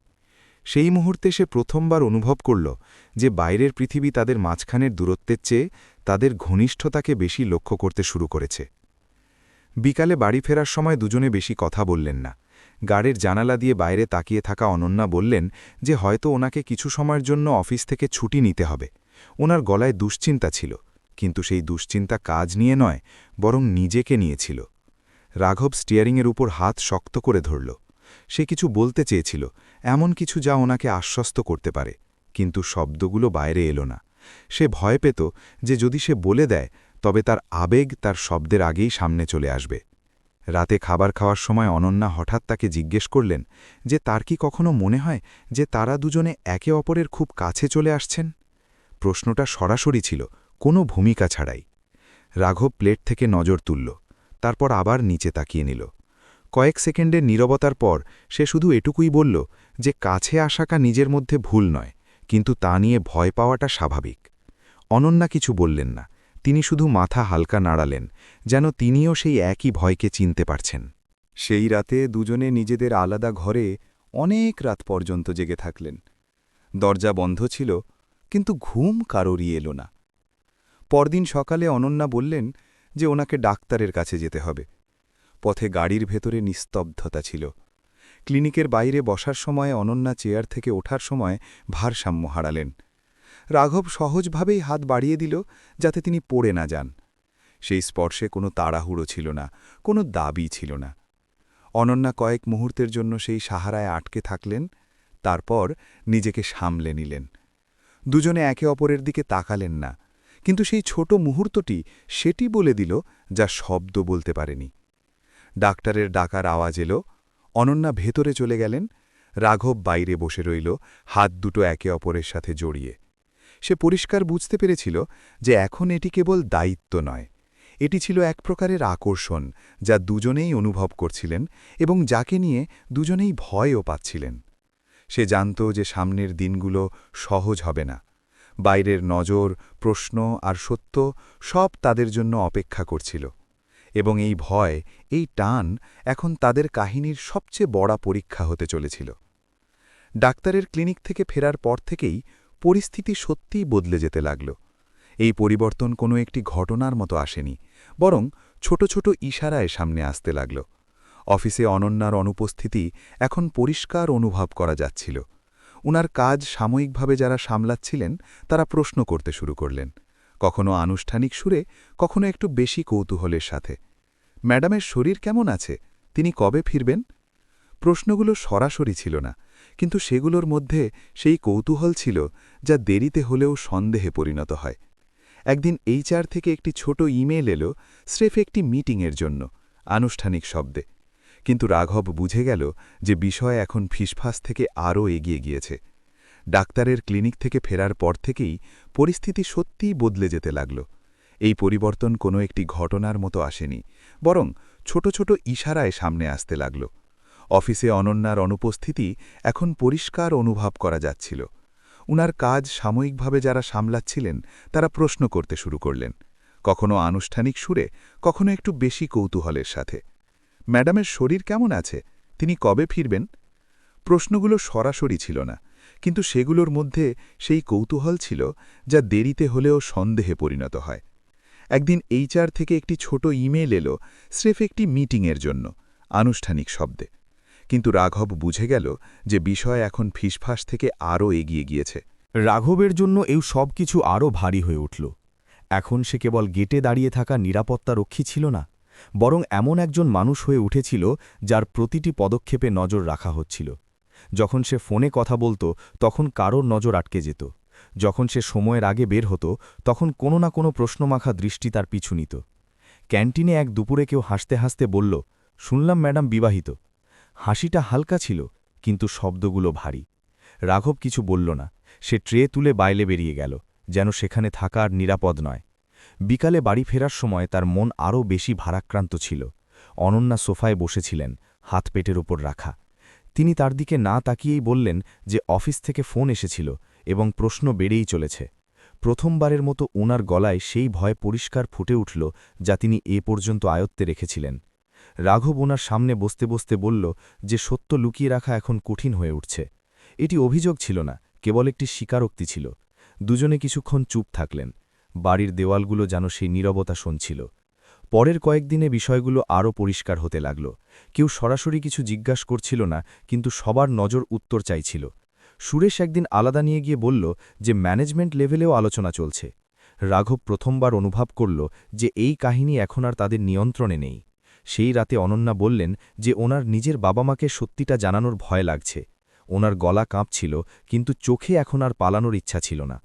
সেই মুহূর্তে সে প্রথমবার অনুভব করল যে বাইরের পৃথিবী তাদের মাঝখানের দূরত্বের চেয়ে তাদের ঘনিষ্ঠতাকে বেশি লক্ষ্য করতে শুরু করেছে। বিকালে বাড়ি ফেরার সময় দুজনে বেশি কথা বললেন না। গাড়ির জানালা দিয়ে বাইরে তাকিয়ে থাকা অনন্যা বললেন যে হয়তো ওনাকে কিছু সময়ের জন্য অফিস থেকে ছুটি নিতে হবে। ওনার গলায় দুশ্চিন্তা ছিল, কিন্তু সেই দুশ্চিন্তা কাজ নিয়ে নয়, বরং নিজেকে নিয়েছিল। রাঘব স্টিয়ারিংয়ের উপর হাত শক্ত করে ধরল। সে কিছু বলতে চেয়েছিল, এমন কিছু যা ওনাকে আশ্বস্ত করতে পারে, কিন্তু শব্দগুলো বাইরে এলো না। সে ভয় পেত যে যদি সে বলে দেয় তবে তার আবেগ তার শব্দের আগেই সামনে চলে আসবে। রাতে খাবার খাওয়ার সময় অনন্যা হঠাৎ তাকে জিজ্ঞেস করলেন যে তার কি কখনো মনে হয় যে তারা দুজনে একে অপরের খুব কাছে চলে আসছেন। প্রশ্নটা সরাসরি ছিল, কোনো ভূমিকা ছাড়াই। রাঘব প্লেট থেকে নজর তুলল, তারপর আবার নিচে তাকিয়ে নিল। কয়েক সেকেন্ডের নীরবতার পর সে শুধু এটুকুই বলল যে কাছে আসাকা নিজের মধ্যে ভুল নয়, কিন্তু তা নিয়ে ভয় পাওয়াটা স্বাভাবিক। অনন্যা কিছু বললেন না, তিনি শুধু মাথা হালকা নাড়ালেন, যেন তিনিও সেই একই ভয়কে চিনতে পারছেন। সেই রাতে দুজনে নিজেদের আলাদা ঘরে অনেক রাত পর্যন্ত জেগে থাকলেন। দরজা বন্ধ ছিল, কিন্তু ঘুম কারোরই এলো না। পরদিন সকালে অনন্যা বললেন যে ওনাকে ডাক্তারের কাছে যেতে হবে। পথে গাড়ির ভেতরে নিস্তব্ধতা ছিল। ক্লিনিকের বাইরে বসার সময় অনন্যা চেয়ার থেকে ওঠার সময় ভারসাম্য হারালেন। রাঘব সহজভাবেই হাত বাড়িয়ে দিল যাতে তিনি পড়ে না যান। সেই স্পর্শে কোনো তাড়াহুড়ো ছিল না, কোনো দাবি ছিল না। অনন্যা কয়েক মুহূর্তের জন্য সেই সাহারায় আটকে থাকলেন, তারপর নিজেকে সামলে নিলেন। দুজনে একে অপরের দিকে তাকালেন না, কিন্তু সেই ছোট মুহূর্তটি সেটি বলে দিল যা শব্দ বলতে পারেনি। ডাক্তারের ডাকার আওয়াজ এলো, অনন্যা ভেতরে চলে গেলেন। রাঘব বাইরে বসে রইল, হাত দুটো একে অপরের সাথে জড়িয়ে। সে পরিষ্কার বুঝতে পেরেছিল যে এখন এটি কেবল দায়িত্ব নয়, এটি ছিল এক প্রকারের আকর্ষণ যা দুজনেই অনুভব করছিলেন এবং যাকে নিয়ে দুজনেই ভয়ও পাচ্ছিলেন। সে জানত যে সামনের দিনগুলো সহজ হবে না। বাইরের নজর, প্রশ্ন আর সত্য সব তাদের জন্য অপেক্ষা করছিল, এবং এই ভয়, এই টান এখন তাদের কাহিনীর সবচেয়ে বড় পরীক্ষা হতে চলেছিল। ডাক্তারের ক্লিনিক থেকে ফেরার পর থেকেই পরিস্থিতি সত্যিই বদলে যেতে লাগল। এই পরিবর্তন কোনো একটি ঘটনার মতো আসেনি, বরং ছোট ছোট ইশারায় সামনে আসতে লাগল। অফিসে অনন্যার অনুপস্থিতি এখন পরিষ্কার অনুভব করা যাচ্ছিল। উনার কাজ সাময়িকভাবে যারা সামলাচ্ছিলেন তারা প্রশ্ন করতে শুরু করলেন, কখনো আনুষ্ঠানিক সুরে, কখনো একটু বেশি কৌতূহলের সাথে। ম্যাডামের শরীর কেমন আছে? তিনি কবে ফিরবেন? প্রশ্নগুলো সরাসরি ছিল না, কিন্তু সেগুলোর মধ্যে সেই কৌতূহল ছিল যা দেরিতে হলেও সন্দেহে পরিণত হয়। একদিন HR থেকে একটি ছোট ইমেল এলো, স্রেফ একটি মিটিংয়ের জন্য, আনুষ্ঠানিক শব্দে। কিন্তু রাঘব বুঝে গেল যে বিষয় এখন ফিসফাস থেকে আরও এগিয়ে গিয়েছে। ডাক্তারের ক্লিনিক থেকে ফেরার পর থেকেই পরিস্থিতি সত্যিই বদলে যেতে লাগল। এই পরিবর্তন কোনো একটি ঘটনার মতো আসেনি, বরং ছোট ছোট ইশারায় সামনে আসতে লাগল। অফিসে অনন্যার অনুপস্থিতি এখন পরিষ্কার অনুভব করা যাচ্ছিল। উনার কাজ সাময়িকভাবে যারা সামলাচ্ছিলেন তারা প্রশ্ন করতে শুরু করলেন, কখনো আনুষ্ঠানিক সুরে, কখনো একটু বেশি কৌতূহলের সাথে। ম্যাডামের শরীর কেমন আছে? তিনি কবে ফিরবেন? প্রশ্নগুলো সরাসরি ছিল না, কিন্তু সেগুলোর মধ্যে সেই কৌতূহল ছিল যা দেরিতে হলেও সন্দেহে পরিণত হয়। একদিন HR থেকে একটি ছোট ইমেল এলো, স্রেফ একটি মিটিংয়ের জন্য, আনুষ্ঠানিক শব্দে। কিন্তু রাঘব বুঝে গেল যে বিষয় এখন ফিসফাস থেকে আরও এগিয়ে গিয়েছে। রাঘবের জন্য এই সব কিছু আরও ভারী হয়ে উঠল। এখন সে কেবল গেটে দাঁড়িয়ে থাকা নিরাপত্তারক্ষী ছিল না, বরং এমন একজন মানুষ হয়ে উঠেছিল যার প্রতিটি পদক্ষেপে নজর রাখা হচ্ছিল। যখন সে ফোনে কথা বলত তখন কারোর নজর আটকে যেত। যখন সে সময়ের আগে বের হতো তখন কোনো না কোনো প্রশ্নমাখা দৃষ্টি তার পিছু নিত। ক্যান্টিনে এক দুপুরে কেউ হাসতে হাসতে বলল, শুনলাম ম্যাডাম বিবাহিত। হাসিটা হালকা ছিল, কিন্তু শব্দগুলো ভারী। রাঘব কিছু বলল না, সে ট্রে তুলে বাইরে বেরিয়ে গেল, যেন সেখানে থাকা আর নিরাপদ নয়। বিকালে বাড়ি ফেরার সময় তার মন আরও বেশি ভারাক্রান্ত ছিল। অনন্যা সোফায় বসেছিলেন, হাত পেটের ওপর রাখা। তিনি তার দিকে না তাকিয়েই বললেন যে অফিস থেকে ফোন এসেছিল এবং প্রশ্ন বেড়েই চলেছে। প্রথমবারের মতো ওনার গলায় সেই ভয় পরিষ্কার ফুটে উঠল যা তিনি এ পর্যন্ত আয়ত্তে রেখেছিলেন। রাঘব ওনার সামনে বসতে বসতে বলল যে সত্য লুকিয়ে রাখা এখন কঠিন হয়ে উঠছে। এটি অভিযোগ ছিল না, কেবল একটি স্বীকারোক্তি ছিল। দুজনে কিছুক্ষণ চুপ থাকলেন। বাড়ির দেওয়ালগুলো যেন সেই নীরবতা শুনছিল। পরের কয়েকদিনে বিষয়গুলো আরও পরিষ্কার হতে লাগল। কেউ সরাসরি কিছু জিজ্ঞাসা করছিল না, কিন্তু সবার নজর উত্তর চাইছিল। সুরেশ একদিন আলাদা নিয়ে গিয়ে বলল যে ম্যানেজমেন্ট লেভেলেও আলোচনা চলছে। রাঘব প্রথমবার অনুভব করল যে এই কাহিনী এখন আর তাদের নিয়ন্ত্রণে নেই। সেই রাতে অনন্যা বললেন যে ওনার নিজের বাবা মাকে সত্যিটা জানানোর ভয় লাগছে। ওনার গলা কাঁপছিল, কিন্তু চোখে এখন আর পালানোর ইচ্ছা ছিল না।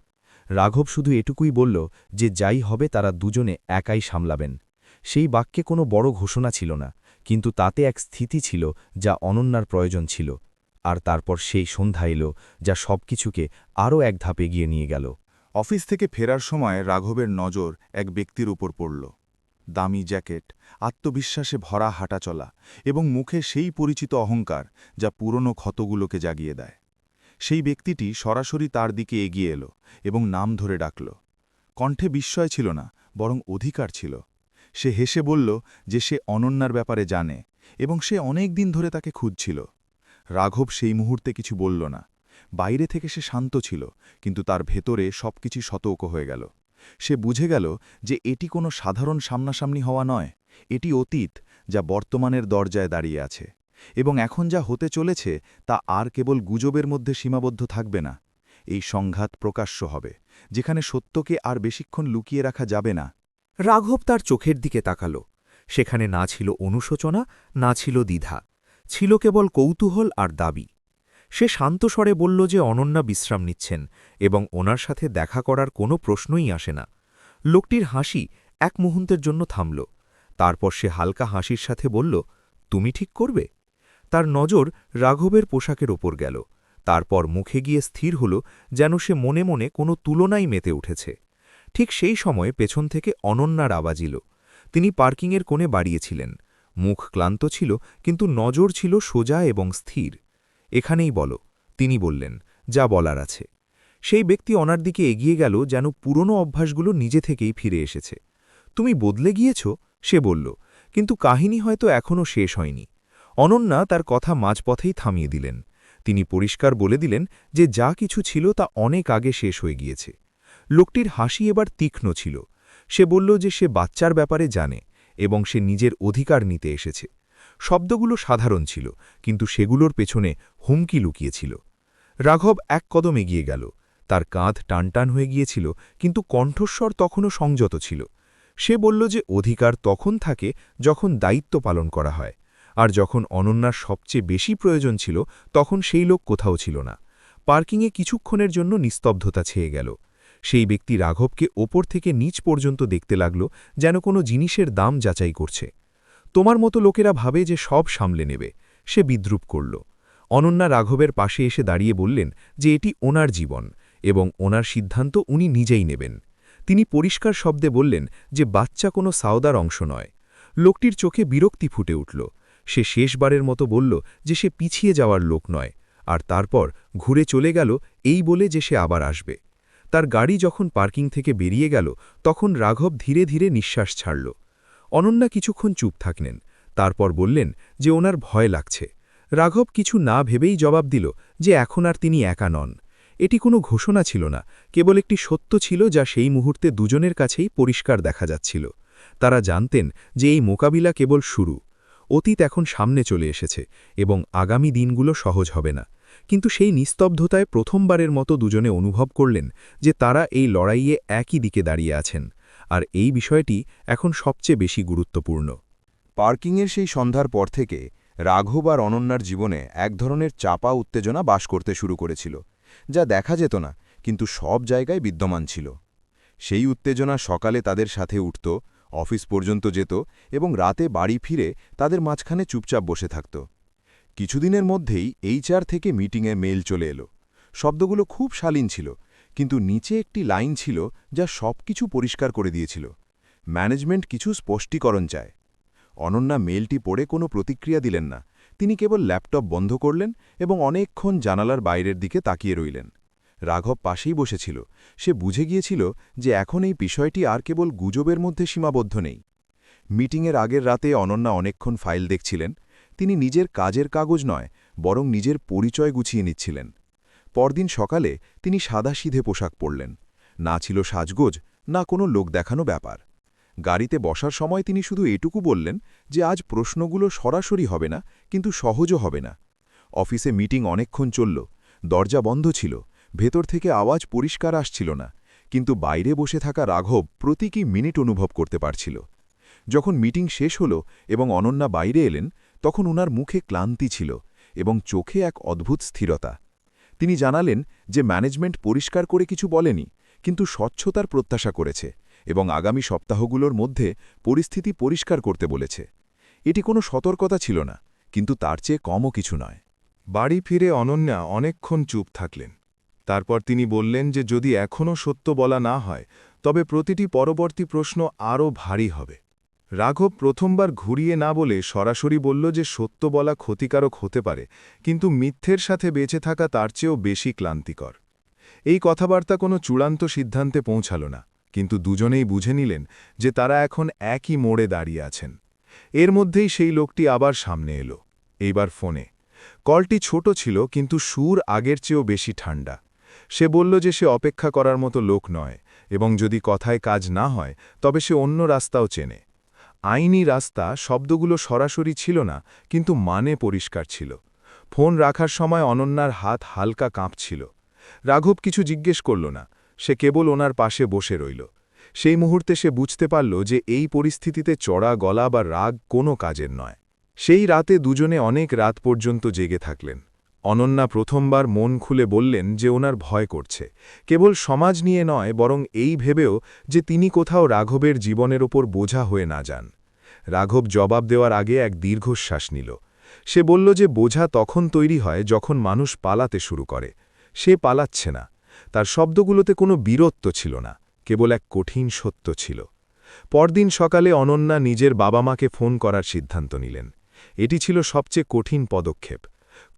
রাঘব শুধু এটুকুই বলল যে যাই হবে তারা দুজনে একাই সামলাবেন। সেই বাক্যে কোনো বড় ঘোষণা ছিল না, কিন্তু তাতে এক স্থিতি ছিল যা অনন্যার প্রয়োজন ছিল। আর তারপর সেই সন্ধ্যা এলো যা সবকিছুকে আরও এক ধাপ এগিয়ে নিয়ে গেল। অফিস থেকে ফেরার সময় রাঘবের নজর এক ব্যক্তির উপর পড়ল। দামি জ্যাকেট, আত্মবিশ্বাসে ভরা হাঁটাচলা এবং মুখে সেই পরিচিত অহংকার যা পুরনো ক্ষতগুলোকে জাগিয়ে দেয়। সেই ব্যক্তিটি সরাসরি তার দিকে এগিয়ে এলো এবং নাম ধরে ডাকল। কণ্ঠে বিস্ময় ছিল না, বরং অধিকার ছিল। সে হেসে বলল যে সে অনন্যার ব্যাপারে জানে এবং সে অনেক দিন ধরে তাকে খুঁজছিল। রাঘব সেই মুহূর্তে কিছু বলল না। বাইরে থেকে সে শান্ত ছিল, কিন্তু তার ভেতরে সবকিছু সতর্ক হয়ে গেল। সে বুঝে গেল যে এটি কোনো সাধারণ সামনাসামনি হওয়া নয়, এটি অতীত যা বর্তমানের দরজায় দাঁড়িয়ে আছে, এবং এখন যা হতে চলেছে তা আর কেবল গুজবের মধ্যে সীমাবদ্ধ থাকবে না। এই সংঘাত প্রকাশ্য হবে, যেখানে সত্যকে আর বেশিক্ষণ লুকিয়ে রাখা যাবে না। রাঘব তার চোখের দিকে তাকাল। সেখানে না ছিল অনুশোচনা, না ছিল দ্বিধা, ছিল কেবল কৌতূহল আর দাবি। সে শান্ত স্বরে বলল যে অনন্যা বিশ্রাম নিচ্ছেন এবং ওনার সাথে দেখা করার কোনো প্রশ্নই আসে না। লোকটির হাসি এক মুহূর্তের জন্য থামল। তারপর সে হালকা হাসির সাথে বলল, তুমি ঠিক করবে? তার নজর রাঘবের পোশাকের ওপর গেল। তারপর মুখে গিয়ে স্থির হল যেন সে মনে মনে কোনো তুলনাই মেতে উঠেছে। ঠিক সেই সময় পেছন থেকে অনন্যার আওয়াজ এলো। তিনি পার্কিংয়ের কোণে বাড়িয়েছিলেন। মুখ ক্লান্ত ছিল, কিন্তু নজর ছিল সোজা এবং স্থির। এখানেই বলো, তিনি বললেন, যা বলার আছে। সেই ব্যক্তি ওনার দিকে এগিয়ে গেল যেন পুরনো অভ্যাসগুলো নিজে থেকেই ফিরে এসেছে। তুমি বদলে গিয়েছ, সে বলল, কিন্তু কাহিনী হয়তো এখনও শেষ হয়নি। অনন্যা তার কথা মাঝপথেই থামিয়ে দিলেন। তিনি পরিষ্কার বলে দিলেন যে যা কিছু ছিল তা অনেক আগে শেষ হয়ে গিয়েছে। লোকটির হাসি এবার তীক্ষ্ণ ছিল। সে বলল যে সে বাচ্চার ব্যাপারে জানে এবং সে নিজের অধিকার নিতে এসেছে। শব্দগুলো সাধারণ ছিল, কিন্তু সেগুলোর পেছনে হুমকি লুকিয়েছিল। রাঘব এক কদম এগিয়ে গেল। তার কাঁধ টানটান হয়ে গিয়েছিল, কিন্তু কণ্ঠস্বর তখনও সংযত ছিল। সে বলল যে অধিকার তখন থাকে যখন দায়িত্ব পালন করা হয়, আর যখন অনন্যার সবচেয়ে বেশি প্রয়োজন ছিল তখন সেই লোক কোথাও ছিল না। পার্কিংয়ে কিছুক্ষণের জন্য নিস্তব্ধতা ছেয়ে গেল। সেই ব্যক্তি রাঘবকে ওপর থেকে নিচ পর্যন্ত দেখতে লাগল, যেন কোনো জিনিসের দাম যাচাই করছে। তোমার মতো লোকেরা ভাবে যে সব সামলে নেবে, সে বিদ্রূপ করল। অনন্যা রাঘবের পাশে এসে দাঁড়িয়ে বললেন যে এটি ওনার জীবন এবং ওনার সিদ্ধান্ত উনি নিজেই নেবেন। তিনি পরিষ্কার শব্দে বললেন যে বাচ্চা কোনো সাওদার অংশ নয়। লোকটির চোখে বিরক্তি ফুটে উঠল। সে শেষবারের মতো বলল যে সে পিছিয়ে যাওয়ার লোক নয়, আর তারপর ঘুরে চলে গেল এই বলে যে সে আবার আসবে। তার গাড়ি যখন পার্কিং থেকে বেরিয়ে গেল তখন রাঘব ধীরে ধীরে নিঃশ্বাস ছাড়ল। অনন্যা কিছুক্ষণ চুপ থাকলেন, তারপর বললেন যে ওনার ভয় লাগছে। রাঘব কিছু না ভেবেই জবাব দিল যে এখন আর তিনি একা নন। এটি কোনো ঘোষণা ছিল না, কেবল একটি সত্য ছিল যা সেই মুহূর্তে দুজনের কাছেই পরিষ্কার দেখা যাচ্ছিল। তারা জানতেন যে এই মোকাবিলা কেবল শুরু। অতীত এখন সামনে চলে এসেছে এবং আগামী দিনগুলো সহজ হবে না। কিন্তু সেই নিস্তব্ধতায় প্রথমবারের মতো দুজনে অনুভব করলেন যে তারা এই লড়াইয়ে একই দিকে দাঁড়িয়ে আছেন, আর এই বিষয়টি এখন সবচেয়ে বেশি গুরুত্বপূর্ণ। পার্কিংয়ের সেই সন্ধ্যার পর থেকে রাঘব আর অনন্যার জীবনে এক ধরনের চাপা উত্তেজনা বাস করতে শুরু করেছিল, যা দেখা যেত না কিন্তু সব জায়গায় বিদ্যমান ছিল। সেই উত্তেজনা সকালে তাদের সাথে উঠত, অফিস পর্যন্ত যেত এবং রাতে বাড়ি ফিরে তাদের মাঝখানে চুপচাপ বসে থাকত। কিছুদিনের মধ্যেই HR থেকে মিটিংয়ে মেইল চলে এলো। শব্দগুলো খুব শালীন ছিল, কিন্তু নিচে একটি লাইন ছিল যা সবকিছু পরিষ্কার করে দিয়েছিল। ম্যানেজমেন্ট কিছু স্পষ্টীকরণ চায়। অনন্যা মেইলটি পড়ে কোনো প্রতিক্রিয়া দিলেন না। তিনি কেবল ল্যাপটপ বন্ধ করলেন এবং অনেকক্ষণ জানালার বাইরের দিকে তাকিয়ে রইলেন। রাঘব পাশেই বসেছিল। সে বুঝে গিয়েছিল যে এখন এই বিষয়টি আর কেবল গুজবের মধ্যে সীমাবদ্ধ নেই। মিটিংয়ের আগের রাতে অনন্যা অনেকক্ষণ ফাইল দেখছিলেন। তিনি নিজের কাজের কাগজ নয়, বরং নিজের পরিচয় গুছিয়ে নিচ্ছিলেন। পরদিন সকালে তিনি সাদাসিধে পোশাক পরলেন। না ছিল সাজগোজ, না কোনো লোক দেখানো ব্যাপার। গাড়িতে বসার সময় তিনি শুধু এটুকু বললেন যে আজ প্রশ্নগুলো সরাসরি হবে না, কিন্তু সহজও হবে না। অফিসে মিটিং অনেকক্ষণ চলল। দরজা বন্ধ ছিল, ভেতর থেকে আওয়াজ পরিষ্কার আসছিল না, কিন্তু বাইরে বসে থাকা রাঘব প্রতিটি মিনিট অনুভব করতে পারছিল। যখন মিটিং শেষ হল এবং অনন্যা বাইরে এলেন, তখন উনার মুখে ক্লান্তি ছিল এবং চোখে এক অদ্ভুত স্থিরতা। তিনি জানালেন যে ম্যানেজমেন্ট পরিষ্কার করে কিছু বলেনি, কিন্তু স্বচ্ছতার প্রত্যাশা করেছে এবং আগামী সপ্তাহগুলোর মধ্যে পরিস্থিতি পরিষ্কার করতে বলেছে। এটি কোনো সতর্কতা ছিল না, কিন্তু তার চেয়ে কমও কিছু নয়। বাড়ি ফিরে অনন্যা অনেকক্ষণ চুপ থাকলেন। তারপর তিনি বললেন যে যদি এখনও সত্য বলা না হয়, তবে প্রতিটি পরবর্তী প্রশ্ন আরও ভারী হবে। রাঘব প্রথমবার ঘুরিয়ে না বলে সরাসরি বলল যে সত্য বলা ক্ষতিকারক হতে পারে, কিন্তু মিথ্যের সাথে বেঁচে থাকা তার চেয়েও বেশি ক্লান্তিকর। এই কথাবার্তা কোনো চূড়ান্ত সিদ্ধান্তে পৌঁছাল না, কিন্তু দুজনেই বুঝে নিলেন যে তারা এখন একই মোড়ে দাঁড়িয়ে আছেন। এর মধ্যেই সেই লোকটি আবার সামনে এলো, এইবার ফোনে। কলটি ছোট ছিল, কিন্তু সুর আগের চেয়েও বেশি ঠান্ডা। সে বলল যে সে অপেক্ষা করার মতো লোক নয় এবং যদি কথায় কাজ না হয় তবে সে অন্য রাস্তাও চেনে। আইনি রাস্তা। শব্দগুলো সরাসরি ছিল না, কিন্তু মানে পরিষ্কার ছিল। ফোন রাখার সময় অনন্যার হাত হালকা কাঁপছিল। রাঘব কিছু জিজ্ঞেস করল না, সে কেবল ওনার পাশে বসে রইল। সেই মুহূর্তে সে বুঝতে পারল যে এই পরিস্থিতিতে চড়া গলা বা রাগ কোনো কাজের নয়। সেই রাতে দুজনে অনেক রাত পর্যন্ত জেগে থাকলেন। অনন্যা প্রথমবার মন খুলে বললেন যে ওনার ভয় করছে, কেবল সমাজ নিয়ে নয়, বরং এই ভেবেও যে তিনি কোথাও রাঘবের জীবনের ওপর বোঝা হয়ে না যান। রাঘব জবাব দেওয়ার আগে এক দীর্ঘশ্বাস নিল। সে বলল যে বোঝা তখন তৈরি হয় যখন মানুষ পালাতে শুরু করে। সে পালাচ্ছে না। তার শব্দগুলোতে কোনো বীরত্ব ছিল না, কেবল এক কঠিন সত্য ছিল। পরদিন সকালে অনন্যা নিজের বাবা মাকে ফোন করার সিদ্ধান্ত নিলেন। এটি ছিল সবচেয়ে কঠিন পদক্ষেপ।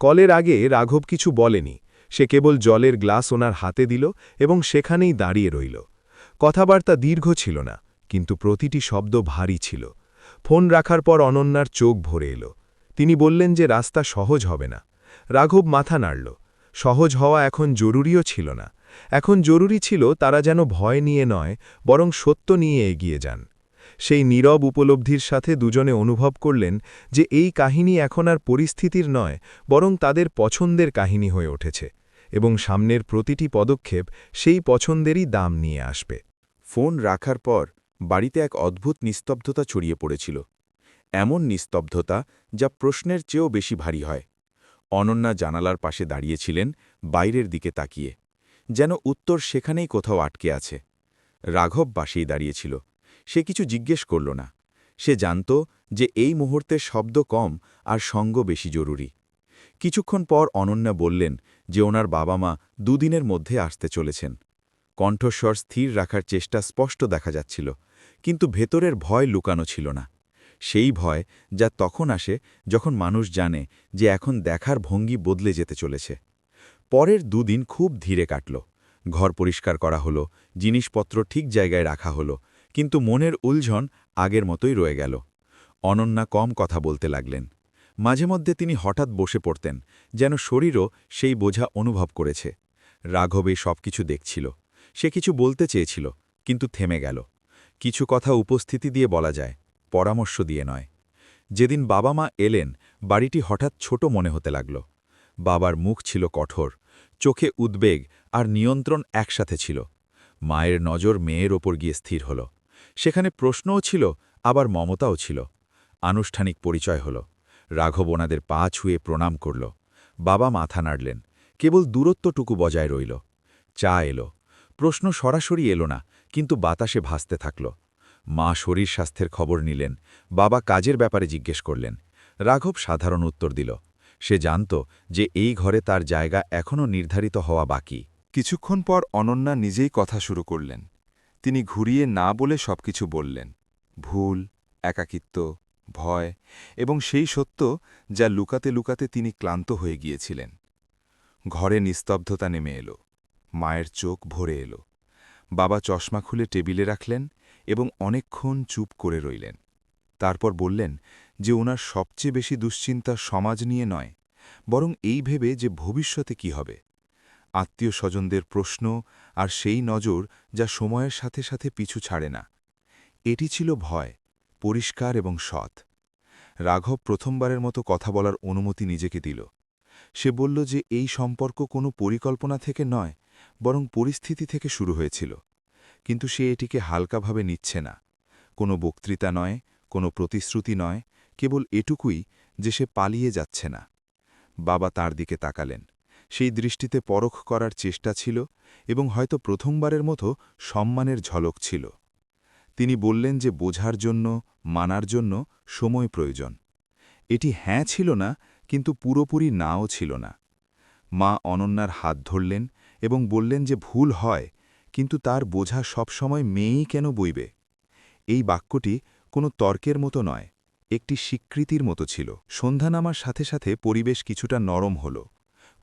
কলের আগে রাঘব কিছু বলেনি। সে কেবল জলের গ্লাস ওনার হাতে দিল এবং সেখানেই দাঁড়িয়ে রইল। কথাবার্তা দীর্ঘ ছিল না, কিন্তু প্রতিটি শব্দ ভারী ছিল। ফোন রাখার পর অনন্যার চোখ ভরে এলো। তিনি বললেন যে রাস্তা সহজ হবে না। রাঘব মাথা নাড়ল। সহজ হওয়া এখন জরুরিও ছিল না। এখন জরুরি ছিল তারা যেন ভয় নিয়ে নয়, বরং সত্য নিয়ে এগিয়ে যান। সেই নীরব উপলব্ধির সাথে দুজনে অনুভব করলেন যে এই কাহিনী এখন আর পরিস্থিতির নয়, বরং তাদের পছন্দের কাহিনী হয়ে উঠেছে, এবং সামনের প্রতিটি পদক্ষেপ সেই পছন্দেরই দাম নিয়ে আসবে। ফোন রাখার পর বাড়িতে এক অদ্ভুত নিস্তব্ধতা ছড়িয়ে পড়েছিল। এমন নিস্তব্ধতা যা প্রশ্নের চেয়েও বেশি ভারী হয়। অনন্যা জানালার পাশে দাঁড়িয়েছিলেন, বাইরের দিকে তাকিয়ে, যেন উত্তর সেখানেই কোথাও আটকে আছে। রাঘব পাশেই দাঁড়িয়েছিল। সে কিছু জিজ্ঞেস করল না। সে জানত যে এই মুহূর্তে শব্দ কম আর সঙ্গ বেশি জরুরি। কিছুক্ষণ পর অনন্যা বললেন যে ওনার বাবা মা দুদিনের মধ্যে আসতে চলেছেন। কণ্ঠস্বর স্থির রাখার চেষ্টা স্পষ্ট দেখা যাচ্ছিল, কিন্তু ভেতরের ভয় লুকানো ছিল না। সেই ভয় যা তখন আসে যখন মানুষ জানে যে এখন দেখার ভঙ্গি বদলে যেতে চলেছে। পরের দুদিন খুব ধীরে কাটল। ঘর পরিষ্কার করা হলো, জিনিসপত্র ঠিক জায়গায় রাখা হলো, কিন্তু মনের উলঝন আগের মতোই রয়ে গেল। অনন্যা কম কথা বলতে লাগলেন। মাঝে মধ্যে তিনি হঠাৎ বসে পড়তেন, যেন শরীরও সেই বোঝা অনুভব করেছে। রাঘব এই সব কিছু দেখছিল। সে কিছু বলতে চেয়েছিল, কিন্তু থেমে গেল। কিছু কথা উপস্থিতি দিয়ে বলা যায়, পরামর্শ দিয়ে নয়। যেদিন বাবা মা এলেন, বাড়িটি হঠাৎ ছোট মনে হতে লাগল। বাবার মুখ ছিল কঠোর, চোখে উদ্বেগ আর নিয়ন্ত্রণ একসাথে ছিল। মায়ের নজর মেয়ের ওপর গিয়ে স্থির হল। সেখানে প্রশ্নও ছিল, আবার মমতাও ছিল। আনুষ্ঠানিক পরিচয় হল। রাঘব ওনাদের পা ছুঁয়ে প্রণাম করল। বাবা মাথা নাড়লেন। কেবল দূরত্বটুকু বজায় রইল। চা এলো। প্রশ্ন সরাসরি এলো না, কিন্তু বাতাসে ভাসতে থাকল। মা শরীর স্বাস্থ্যের খবর নিলেন। বাবা কাজের ব্যাপারে জিজ্ঞেস করলেন। রাঘব সাধারণ উত্তর দিল। সে জানত যে এই ঘরে তার জায়গা এখনও নির্ধারিত হওয়া বাকি। কিছুক্ষণ পর অনন্যা নিজেই কথা শুরু করলেন। তিনি ঘুরিয়ে না বলে সবকিছু বললেন। ভুল, একাকিত্ব, ভয় এবং সেই সত্য যা লুকাতে লুকাতে তিনি ক্লান্ত হয়ে গিয়েছিলেন। ঘরে নিস্তব্ধতা নেমে এলো। মায়ের চোখ ভরে এলো। বাবা চশমা খুলে টেবিলে রাখলেন এবং অনেকক্ষণ চুপ করে রইলেন। তারপর বললেন যে ওনার সবচেয়ে বেশি দুশ্চিন্তা সমাজ নিয়ে নয়, বরং এই ভেবে যে ভবিষ্যতে কি হবে। আত্মীয় স্বজনদের প্রশ্ন আর সেই নজর যা সময়ের সাথে সাথে পিছু ছাড়ে না। এটি ছিল ভয়, পরিষ্কার এবং সৎ। রাঘব প্রথমবারের মতো কথা বলার অনুমতি নিজেকে দিল। সে বলল যে এই সম্পর্ক কোনো পরিকল্পনা থেকে নয়, বরং পরিস্থিতি থেকে শুরু হয়েছিল। কিন্তু সে এটিকে হালকাভাবে নিচ্ছে না। কোনো বক্তৃতা নয়, কোনো প্রতিশ্রুতি নয়, কেবল এটুকুই যে সে পালিয়ে যাচ্ছে না। বাবা তার দিকে তাকালেন। সেই দৃষ্টিতে পরখ করার চেষ্টা ছিল এবং হয়তো প্রথমবারের মতো সম্মানের ঝলক ছিল। তিনি বললেন যে বোঝার জন্য, মানার জন্য সময় প্রয়োজন। এটি হ্যাঁ ছিল না, কিন্তু পুরোপুরি নাও ছিল না। মা অনন্যার হাত ধরলেন এবং বললেন যে ভুল হয়, কিন্তু তার বোঝা সবসময় মেয়েই কেন বইবে। এই বাক্যটি কোনো তর্কের মতো নয়, একটি স্বীকৃতির মতো ছিল। সন্ধ্যা নামার সাথে সাথে পরিবেশ কিছুটা নরম হল।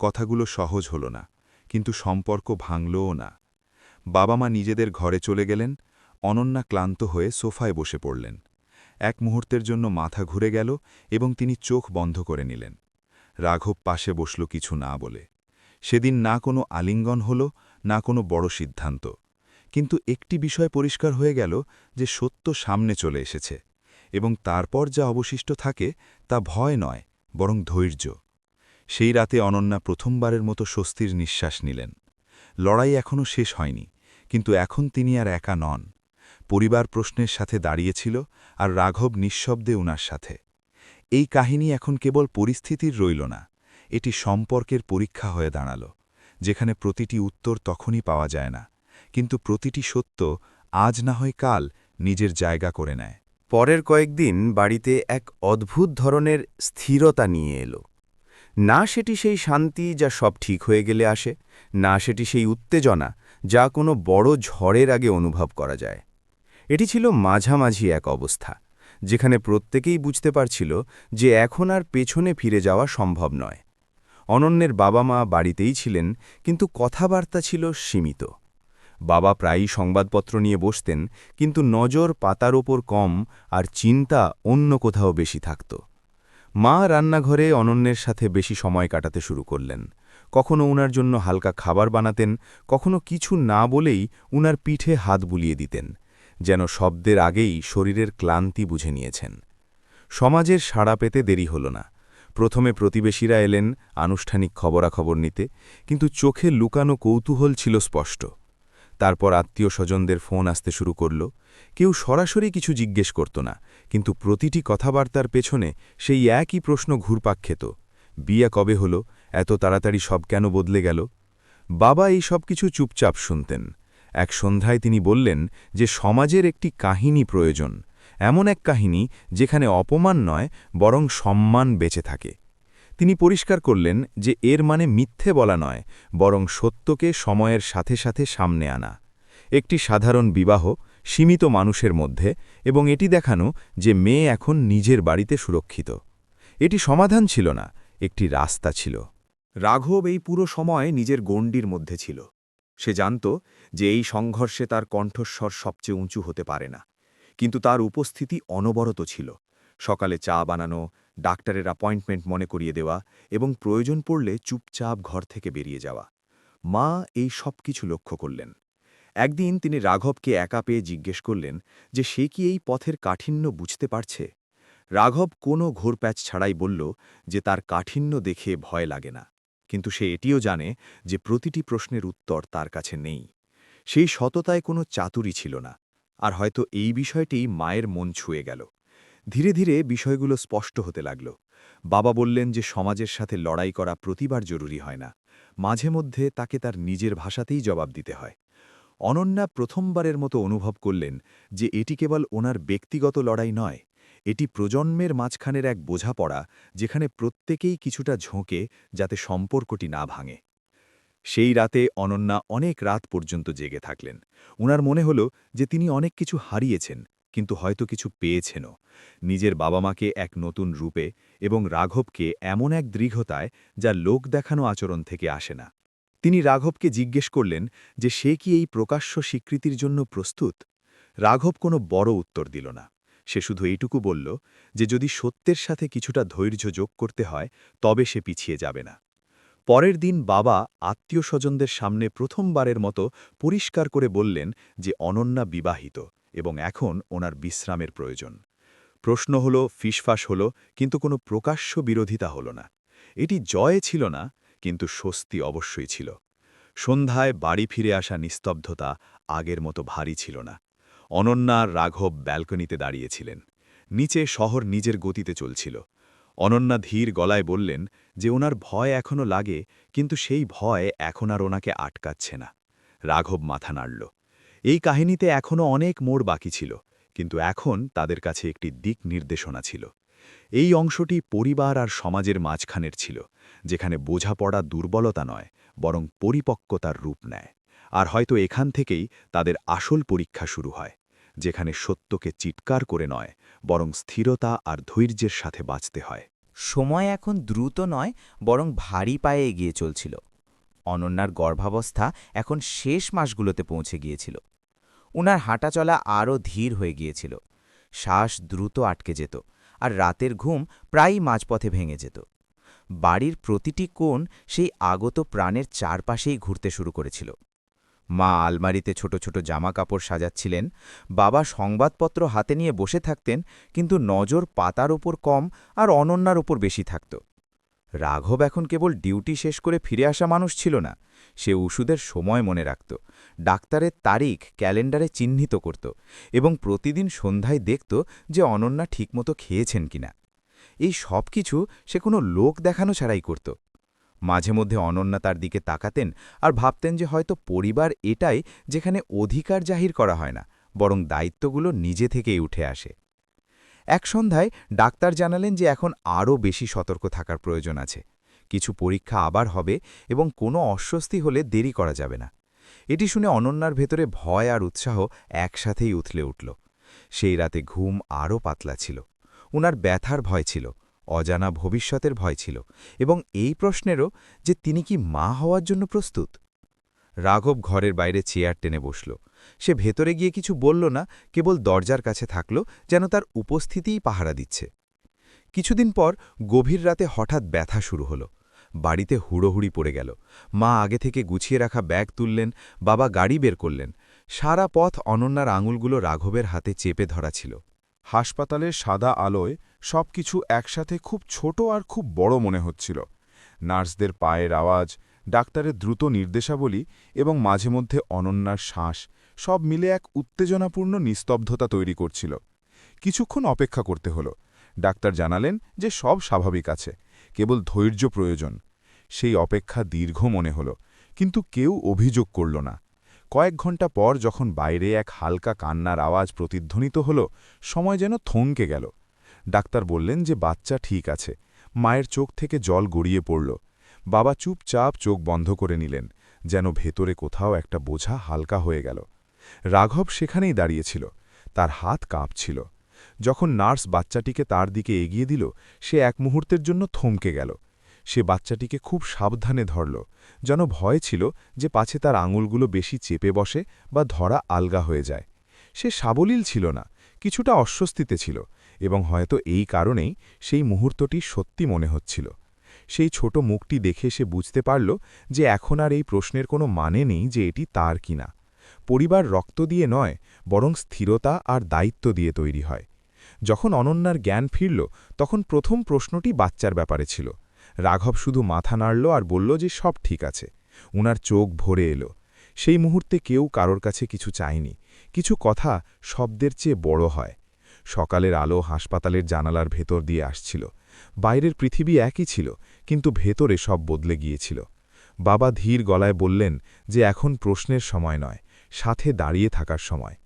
কথাগুলো সহজ হল না, কিন্তু সম্পর্ক ভাঙলও না। বাবা মা নিজেদের ঘরে চলে গেলেন। অনন্যা ক্লান্ত হয়ে সোফায় বসে পড়লেন। এক মুহূর্তের জন্য মাথা ঘুরে গেল এবং তিনি চোখ বন্ধ করে নিলেন। রাঘব পাশে বসল কিছু না বলে। সেদিন না কোনো আলিঙ্গন হল, না কোনো বড় সিদ্ধান্ত। কিন্তু একটি বিষয় পরিষ্কার হয়ে গেল যে সত্য সামনে চলে এসেছে, এবং তারপর যা অবশিষ্ট থাকে তা ভয় নয়, বরং ধৈর্য। সেই রাতে অনন্যা প্রথমবারের মতো স্বস্তির নিঃশ্বাস নিলেন। লড়াই এখনও শেষ হয়নি, কিন্তু এখন তিনি আর একা নন। পরিবার প্রশ্নের সাথে দাঁড়িয়েছিল, আর রাঘব নিঃশব্দে উনার সাথে। এই কাহিনী এখন কেবল পরিস্থিতির রইল না, এটি সম্পর্কের পরীক্ষা হয়ে দাঁড়াল, যেখানে প্রতিটি উত্তর তখনই পাওয়া যায় না, কিন্তু প্রতিটি সত্য আজ না হয় কাল নিজের জায়গা করে নেয়। পরের কয়েকদিন বাড়িতে এক অদ্ভুত ধরনের স্থিরতা নিয়ে এলো। না সেটি সেই শান্তি যা সব ঠিক হয়ে গেলে আসে, না সেটি সেই উত্তেজনা যা কোনো বড় ঝড়ের আগে অনুভব করা যায়। এটি ছিল মাঝামাঝি এক অবস্থা, যেখানে প্রত্যেকেই বুঝতে পারছিল যে এখন আর পেছনে ফিরে যাওয়া সম্ভব নয়। অনন্যের বাবা মা বাড়িতেই ছিলেন, কিন্তু কথাবার্তা ছিল সীমিত। বাবা প্রায়ই সংবাদপত্র নিয়ে বসতেন, কিন্তু নজর পাতার ওপর কম আর চিন্তা অন্য কোথাও বেশি থাকত। মা রান্নাঘরে অনন্যের সাথে বেশি সময় কাটাতে শুরু করলেন। কখনো উনার জন্য হালকা খাবার বানাতেন, কখনো কিছু না বলেই উনার পিঠে হাত বুলিয়ে দিতেন, যেন শব্দের আগেই শরীরের ক্লান্তি বুঝে নিয়েছেন। সমাজের সাড়া পেতে দেরি হল না। প্রথমে প্রতিবেশীরা এলেন আনুষ্ঠানিক খবরাখবর নিতে, কিন্তু চোখে লুকানো কৌতূহল ছিল স্পষ্ট। তারপর আত্মীয় স্বজনদের ফোন আসতে শুরু করল। কেউ সরাসরি কিছু জিজ্ঞেস করত না, কিন্তু প্রতিটি কথাবার্তার পেছনে সেই একই প্রশ্ন ঘুরপাক খেত। বিয়ে কবে হল? এত তাড়াতাড়ি সব কেন বদলে গেল? বাবা এই সব কিছু চুপচাপ শুনতেন। এক সন্ধ্যায় তিনি বললেন যে সমাজের একটি কাহিনী প্রয়োজন, এমন এক কাহিনী যেখানে অপমান নয় বরং সম্মান বেঁচে থাকে। তিনি পরিষ্কার করলেন যে এর মানে মিথ্যে বলা নয়, বরং সত্যকে সময়ের সাথে সাথে সামনে আনা। একটি সাধারণ বিবাহ, সীমিত মানুষের মধ্যে, এবং এটি দেখানো যে মেয়ে এখন নিজের বাড়িতে সুরক্ষিত। এটি সমাধান ছিল না, একটি রাস্তা ছিল। রাঘব এই পুরো সময় নিজের গণ্ডির মধ্যে ছিল। সে জানত যে এই সংঘর্ষে তার কণ্ঠস্বর সবচেয়ে উঁচু হতে পারে না, কিন্তু তার উপস্থিতি অনবরত ছিল। সকালে চা বানানো, ডাক্তারের অ্যাপয়েন্টমেন্ট মনে করিয়ে দেওয়া এবং প্রয়োজন পড়লে চুপচাপ ঘর থেকে বেরিয়ে যাওয়া। মা এই সব কিছু লক্ষ্য করলেন। একদিন তিনি রাঘবকে একা পেয়ে জিজ্ঞেস করলেন যে সে কি এই পথের কাঠিন্য বুঝতে পারছে। রাঘব কোনো ঘোরপ্যাচ ছাড়াই বলল যে তার কাঠিন্য দেখে ভয় লাগে না, কিন্তু সে এটিও জানে যে প্রতিটি প্রশ্নের উত্তর তার কাছে নেই। সেই সততায় কোনো চাতুরি ছিল না, আর হয়তো এই বিষয়টি মায়ের মন ছুঁয়ে গেল। ধীরে ধীরে বিষয়গুলো স্পষ্ট হতে লাগল। বাবা বললেন যে সমাজের সাথে লড়াই করা প্রতিবার জরুরি হয় না, মাঝে মধ্যে তাকে তার নিজের ভাষাতেই জবাব দিতে হয়। অনন্যা প্রথমবারের মতো অনুভব করলেন যে এটি কেবল ওনার ব্যক্তিগত লড়াই নয়, এটি প্রজন্মের মাঝখানের এক বোঝাপড়া, যেখানে প্রত্যেকেই কিছুটা ঝোঁকে যাতে সম্পর্কটি না ভাঙে। সেই রাতে অনন্যা অনেক রাত পর্যন্ত জেগে থাকলেন। উনার মনে হল যে তিনি অনেক কিছু হারিয়েছেন, কিন্তু হয়তো কিছু পেয়েছেনও, নিজের বাবা মাকে এক নতুন রূপে এবং রাঘবকে এমন এক দৃঢ়তায় যা লোক দেখানো আচরণ থেকে আসে না। তিনি রাঘবকে জিজ্ঞেস করলেন যে সে কি এই প্রকাশ্য স্বীকৃতির জন্য প্রস্তুত। রাঘব কোনো বড় উত্তর দিল না। সে শুধু এইটুকু বলল যে যদি সত্যের সাথে কিছুটা ধৈর্য যোগ করতে হয় তবে সে পিছিয়ে যাবে না। পরের দিন বাবা আত্মীয় স্বজনদের সামনে প্রথমবারের মতো পরিষ্কার করে বললেন যে অনন্যা বিবাহিত এবং এখন ওনার বিশ্রামের প্রয়োজন। প্রশ্ন হল, ফিসফাস হল, কিন্তু কোনো প্রকাশ্য বিরোধিতা হল না। এটি জয় ছিল না, কিন্তু স্বস্তি অবশ্যই ছিল। সন্ধ্যায় বাড়ি ফিরে আসা নিস্তব্ধতা আগের মতো ভারী ছিল না। অনন্যা আর রাঘব ব্যালকনিতে দাঁড়িয়েছিলেন। নিচে শহর নিজের গতিতে চলছিল। অনন্যা ধীর গলায় বললেন যে ওনার ভয় এখনও লাগে, কিন্তু সেই ভয় এখন আর ওনাকে আটকাচ্ছে না। রাঘব মাথা নাড়ল। এই কাহিনীতে এখনও অনেক মোড় বাকি ছিল, কিন্তু এখন তাদের কাছে একটি দিক নির্দেশনা ছিল। এই অংশটি পরিবার আর সমাজের মাঝখানের ছিল, যেখানে বোঝাপড়া দুর্বলতা নয় বরং পরিপক্কতার রূপ নেয়। আর হয়তো এখান থেকেই তাদের আসল পরীক্ষা শুরু হয়, যেখানে সত্যকে চিৎকার করে নয় বরং স্থিরতা আর ধৈর্যের সাথে বাঁচতে হয়। সময় এখন দ্রুত নয় বরং ভারী পায়ে এগিয়ে চলছিল। অনন্যার গর্ভাবস্থা এখন শেষ মাসগুলোতে পৌঁছে গিয়েছিল। উনার হাঁটাচলা আরও ধীর হয়ে গিয়েছিল। শ্বাস দ্রুত আটকে যেত, আর রাতের ঘুম প্রায়ই মাঝপথে ভেঙে যেত। বাড়ির প্রতিটি কোণ সেই আগত প্রাণের চারপাশেই ঘুরতে শুরু করেছিল। মা আলমারিতে ছোট ছোট জামা কাপড় সাজাচ্ছিলেন, বাবা সংবাদপত্র হাতে নিয়ে বসে থাকতেন, কিন্তু নজর পাতার ওপর কম আর অনন্যার ওপর বেশি থাকত। রাঘব এখন কেবল ডিউটি শেষ করে ফিরে আসা মানুষ ছিল না, সে ওষুধের সময় মনে রাখত, ডাক্তারের তারিখ ক্যালেন্ডারে চিহ্নিত করত এবং প্রতিদিন সন্ধ্যায় দেখত যে অনন্যা ঠিকমতো খেয়েছেন কিনা। এই সব কিছু সে কোনো লোক দেখানো ছাড়াই করত। মাঝে মধ্যে অনন্যা তার দিকে তাকাতেন আর ভাবতেন যে হয়তো পরিবার এটাই যেখানে অধিকার জাহির করা হয় না, বরং দায়িত্বগুলো নিজে থেকেই উঠে আসে। এক সন্ধ্যায় ডাক্তার জানালেন যে এখন আরও বেশি সতর্ক থাকার প্রয়োজন আছে। কিছু পরীক্ষা আবার হবে এবং কোনো অস্বস্তি হলে দেরি করা যাবে না। এটি শুনে অনন্যার ভেতরে ভয় আর উৎসাহ একসাথেই উথলে উঠল। সেই রাতে ঘুম আরও পাতলা ছিল। উনার ব্যথার ভয় ছিল, অজানা ভবিষ্যতের ভয় ছিল, এবং এই প্রশ্নেরও যে তিনি কি মা হওয়ার জন্য প্রস্তুত। রাঘব ঘরের বাইরে চেয়ার টেনে বসল। সে ভেতরে গিয়ে কিছু বলল না, কেবল দরজার কাছে থাকল, যেন তার উপস্থিতিই পাহারা দিচ্ছে। কিছুদিন পর গভীর রাতে হঠাৎ ব্যথা শুরু হলো। বাড়িতে হুড়োহুড়ি পড়ে গেল। মা আগে থেকে গুছিয়ে রাখা ব্যাগ তুললেন, বাবা গাড়ি বের করলেন। সারা পথ অনন্যার আঙুলগুলো রাঘবের হাতে চেপে ধরা ছিল। হাসপাতালের সাদা আলোয় সবকিছু একসাথে খুব ছোট আর খুব বড় মনে হচ্ছিল। নার্সদের পায়ের আওয়াজ, ডাক্তারের দ্রুত নির্দেশাবলী এবং মাঝে মধ্যে অনন্যার শ্বাস সব মিলে এক উত্তেজনাপূর্ণ নিস্তব্ধতা তৈরি করছিল। কিছুক্ষণ অপেক্ষা করতে হলো। ডাক্তার জানালেন যে সব স্বাভাবিক আছে, কেবল ধৈর্য প্রয়োজন। সেই অপেক্ষা দীর্ঘ মনে হল, কিন্তু কেউ অভিযোগ করল না। কয়েক ঘন্টা পর যখন বাইরে এক হালকা কান্নার আওয়াজ প্রতিধ্বনিত হল, সময় যেন থমকে গেল। ডাক্তার বললেন যে বাচ্চা ঠিক আছে। মায়ের চোখ থেকে জল গড়িয়ে পড়ল। বাবা চুপচাপ চোখ বন্ধ করে নিলেন, যেন ভেতরে কোথাও একটা বোঝা হালকা হয়ে গেল। রাঘব সেখানেই দাঁড়িয়েছিল, তার হাত কাঁপছিল। যখন নার্স বাচ্চাটিকে তার দিকে এগিয়ে দিল, সে এক মুহূর্তের জন্য থমকে গেল। সে বাচ্চাটিকে খুব সাবধানে ধরল, যেন ভয় ছিল যে পাছে তার আঙুলগুলো বেশি চেপে বসে বা ধরা আলগা হয়ে যায়। সে সাবলীল ছিল না, কিছুটা অস্বস্তিতে ছিল, এবং হয়তো এই কারণেই সেই মুহূর্তটি সত্যি মনে হচ্ছিল। সেই ছোট মুখটি দেখে সে বুঝতে পারল যে এখন আর এই প্রশ্নের কোনো মানে নেই যে এটি তার কিনা। পরিবার রক্ত দিয়ে নয়, বরং স্থিরতা আর দায়িত্ব দিয়ে তৈরি হয়। যখন অনন্যার জ্ঞান ফিরল, তখন প্রথম প্রশ্নটি বাচ্চার ব্যাপারে ছিল। রাঘব শুধু মাথা নাড়ল আর বলল যে সব ঠিক আছে। উনার চোখ ভরে এলো। সেই মুহূর্তে কেউ কারোর কাছে কিছু চায়নি। কিছু কথা শব্দের চেয়ে বড় হয়। সকালের আলো হাসপাতালের জানালার ভেতর দিয়ে আসছিল। বাইরের পৃথিবী একই ছিল, কিন্তু ভেতরে সব বদলে গিয়েছিল। বাবা ধীর গলায় বললেন যে এখন প্রশ্নের সময় নয়, সাথে দাঁড়িয়ে থাকার সময়।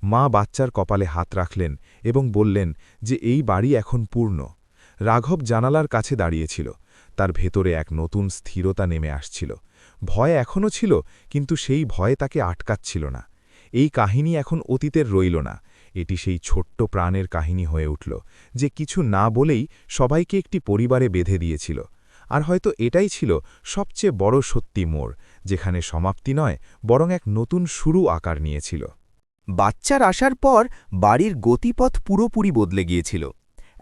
মা বাচ্চার কপালে হাত রাখলেন এবং বললেন যে এই বাড়ি এখন পূর্ণ। রাঘব জানালার কাছে দাঁড়িয়েছিল। তার ভেতরে এক নতুন স্থিরতা নেমে আসছিল। ভয় এখনও ছিল, কিন্তু সেই ভয় তাকে আটকাচ্ছিল না। এই কাহিনী এখন অতীতের রইল না, এটি সেই ছোট্ট প্রাণের কাহিনী হয়ে উঠল, যে কিছু না বলেই সবাইকে একটি পরিবারে বেঁধে দিয়েছিল। আর হয়তো এটাই ছিল সবচেয়ে বড় সত্যি মোড়, যেখানে সমাপ্তি নয়, বরং এক নতুন শুরু আকার নিয়েছিল। বাচ্চার আসার পর বাড়ির গতিপথ পুরোপুরি বদলে গিয়েছিল।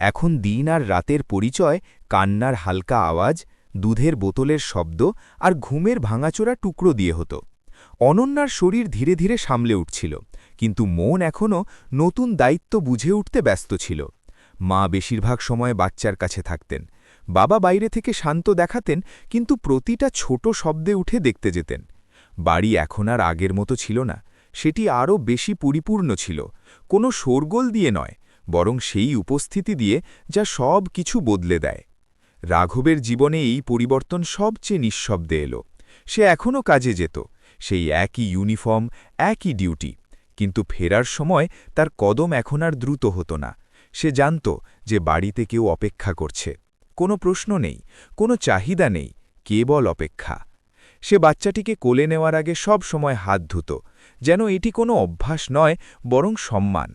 এখন দিন আর রাতের পরিচয় কান্নার হালকা আওয়াজ, দুধের বোতলের শব্দ আর ঘুমের ভাঙাচোরা টুকরো দিয়ে হতো। অনন্যার শরীর ধীরে ধীরে সামলে উঠছিল, কিন্তু মন এখনও নতুন দায়িত্ব বুঝে উঠতে ব্যস্ত ছিল। মা বেশিরভাগ সময় বাচ্চার কাছে থাকতেন। বাবা বাইরে থেকে শান্ত দেখাতেন, কিন্তু প্রতিটা ছোট শব্দে উঠে দেখতে যেতেন। বাড়ি এখন আর আগের মতো ছিল না, সেটি আরও বেশি পরিপূর্ণ ছিল। কোনো শোরগোল দিয়ে নয়, বরং সেই উপস্থিতি দিয়ে যা সব কিছু বদলে দেয়। রাঘবের জীবনে এই পরিবর্তন সবচেয়ে নিঃশব্দে এলো। সে এখনও কাজে যেত, সেই একই ইউনিফর্ম, একই ডিউটি, কিন্তু ফেরার সময় তার কদম এখন আর দ্রুত হতো না। সে জানত যে বাড়িতে কেউ অপেক্ষা করছে। কোনো প্রশ্ন নেই, কোনো চাহিদা নেই, কেবল অপেক্ষা। সে বাচ্চাটিকে কোলে নেওয়ার আগে সব সময় হাত ধুত, যেন এটি কোনো অভ্যাস নয়, বরং সম্মান।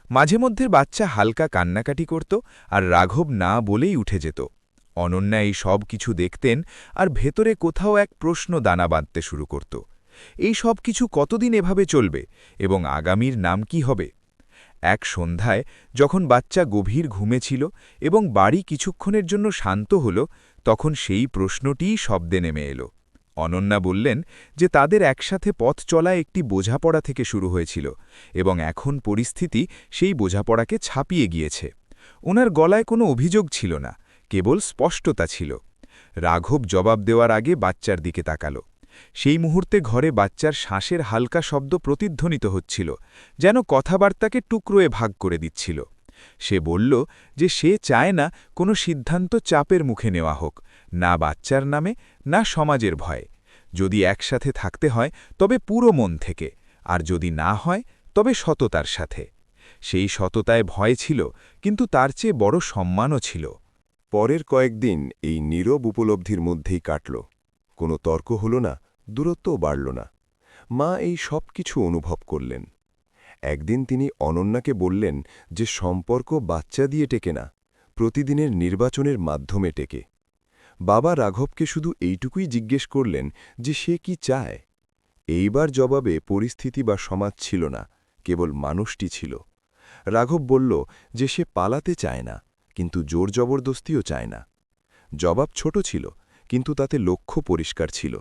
মাঝে মধ্যে বাচ্চা হালকা কান্নাকাটি করত, আর রাঘব না বলেই উঠে যেত। অনন্যা এই সব কিছু দেখতেন, আর ভেতরে কোথাও এক প্রশ্ন দানা বাঁধতে শুরু করত। এই সব কিছু কতদিন এভাবে চলবে, এবং আগামীর নাম কি হবে? এক সন্ধ্যায় যখন বাচ্চা গভীর ঘুমে ছিল এবং বাড়ি কিছুক্ষণের জন্য শান্ত হল, তখন সেই প্রশ্নটিই শব্দে নেমে এলো। অনন্যা বললেন যে তাদের একসাথে পথ চলা একটি বোঝাপড়া থেকে শুরু হয়েছিল, এবং এখন পরিস্থিতি সেই বোঝাপড়াকে ছাপিয়ে গিয়েছে। ওনার গলায় কোনো অভিযোগ ছিল না, কেবল স্পষ্টতা ছিল। রাঘব জবাব দেওয়ার আগে বাচ্চার দিকে তাকাল। সেই মুহূর্তে ঘরে বাচ্চার শ্বাসের হালকা শব্দ প্রতিধ্বনিত হচ্ছিল, যেন কথাবার্তাকে টুকরোয় ভাগ করে দিচ্ছিল। সে বলল যে সে চায় না কোনো সিদ্ধান্ত চাপের মুখে নেওয়া হোক, না বাচ্চার নামে, না সমাজের ভয়ে। যদি একসাথে থাকতে হয় তবে পুরো মন থেকে, আর যদি না হয় তবে সততার সাথে। সেই সততায় ভয় ছিল, কিন্তু তার চেয়ে বড় সম্মানও ছিল। পরের কয়েকদিন এই নীরব উপলব্ধির মধ্যেই কাটল। কোনো তর্ক হল না, দূরত্বও বাড়ল না। মা এই সব কিছু অনুভব করলেন। একদিন তিনি অনন্যাকে বললেন যে সম্পর্ক বাচ্চা দিয়ে টেকে না, প্রতিদিনের নির্বাচনের মাধ্যমে টেকে। বাবা রাঘবকে শুধু এইটুকুই জিজ্ঞেস করলেন যে সে কি চায়। এইবার জবাবে পরিস্থিতি বা সমাজ ছিল না, কেবল মানুষটি ছিল। রাঘব বলল যে সে পালাতে চায় না, কিন্তু জোর জবরদস্তিও চায় না। জবাব ছোট ছিল, কিন্তু তাতে লক্ষ্য পরিষ্কার ছিল।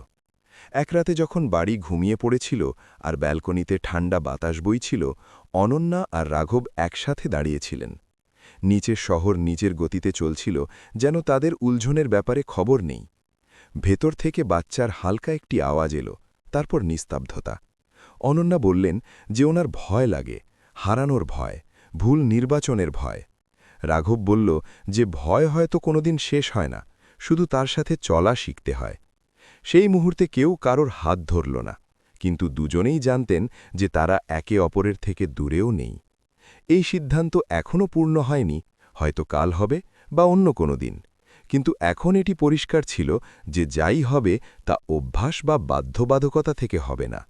এক রাতে যখন বাড়ি ঘুমিয়ে পড়েছিল আর ব্যালকনিতে ঠান্ডা বাতাস বইছিল, অনন্যা আর রাঘব একসাথে দাঁড়িয়েছিলেন। নিচের শহর নিজের গতিতে চলছিল, যেন তাদের উলঝনের ব্যাপারে খবর নেই। ভেতর থেকে বাচ্চার হালকা একটি আওয়াজ এলো, তারপর নিস্তব্ধতা। অনন্যা বললেন যে ওনার ভয় লাগে, হারানোর ভয়, ভুল নির্বাচনের ভয়। রাঘব বলল যে ভয় হয়তো কোনোদিন শেষ হয় না, শুধু তার সাথে চলা শিখতে হয়। সেই মুহূর্তে কেউ কারোর হাত ধরল না, কিন্তু দুজনেই জানতেন যে তারা একে অপরের থেকে দূরেও নেই। এই সিদ্ধান্ত এখনও পূর্ণ হয়নি, হয়তো কাল হবে বা অন্য কোনো দিন, কিন্তু এখন এটি পরিষ্কার ছিল যে যাই হবে তা অভ্যাস বা বাধ্যবাধকতা থেকে হবে না।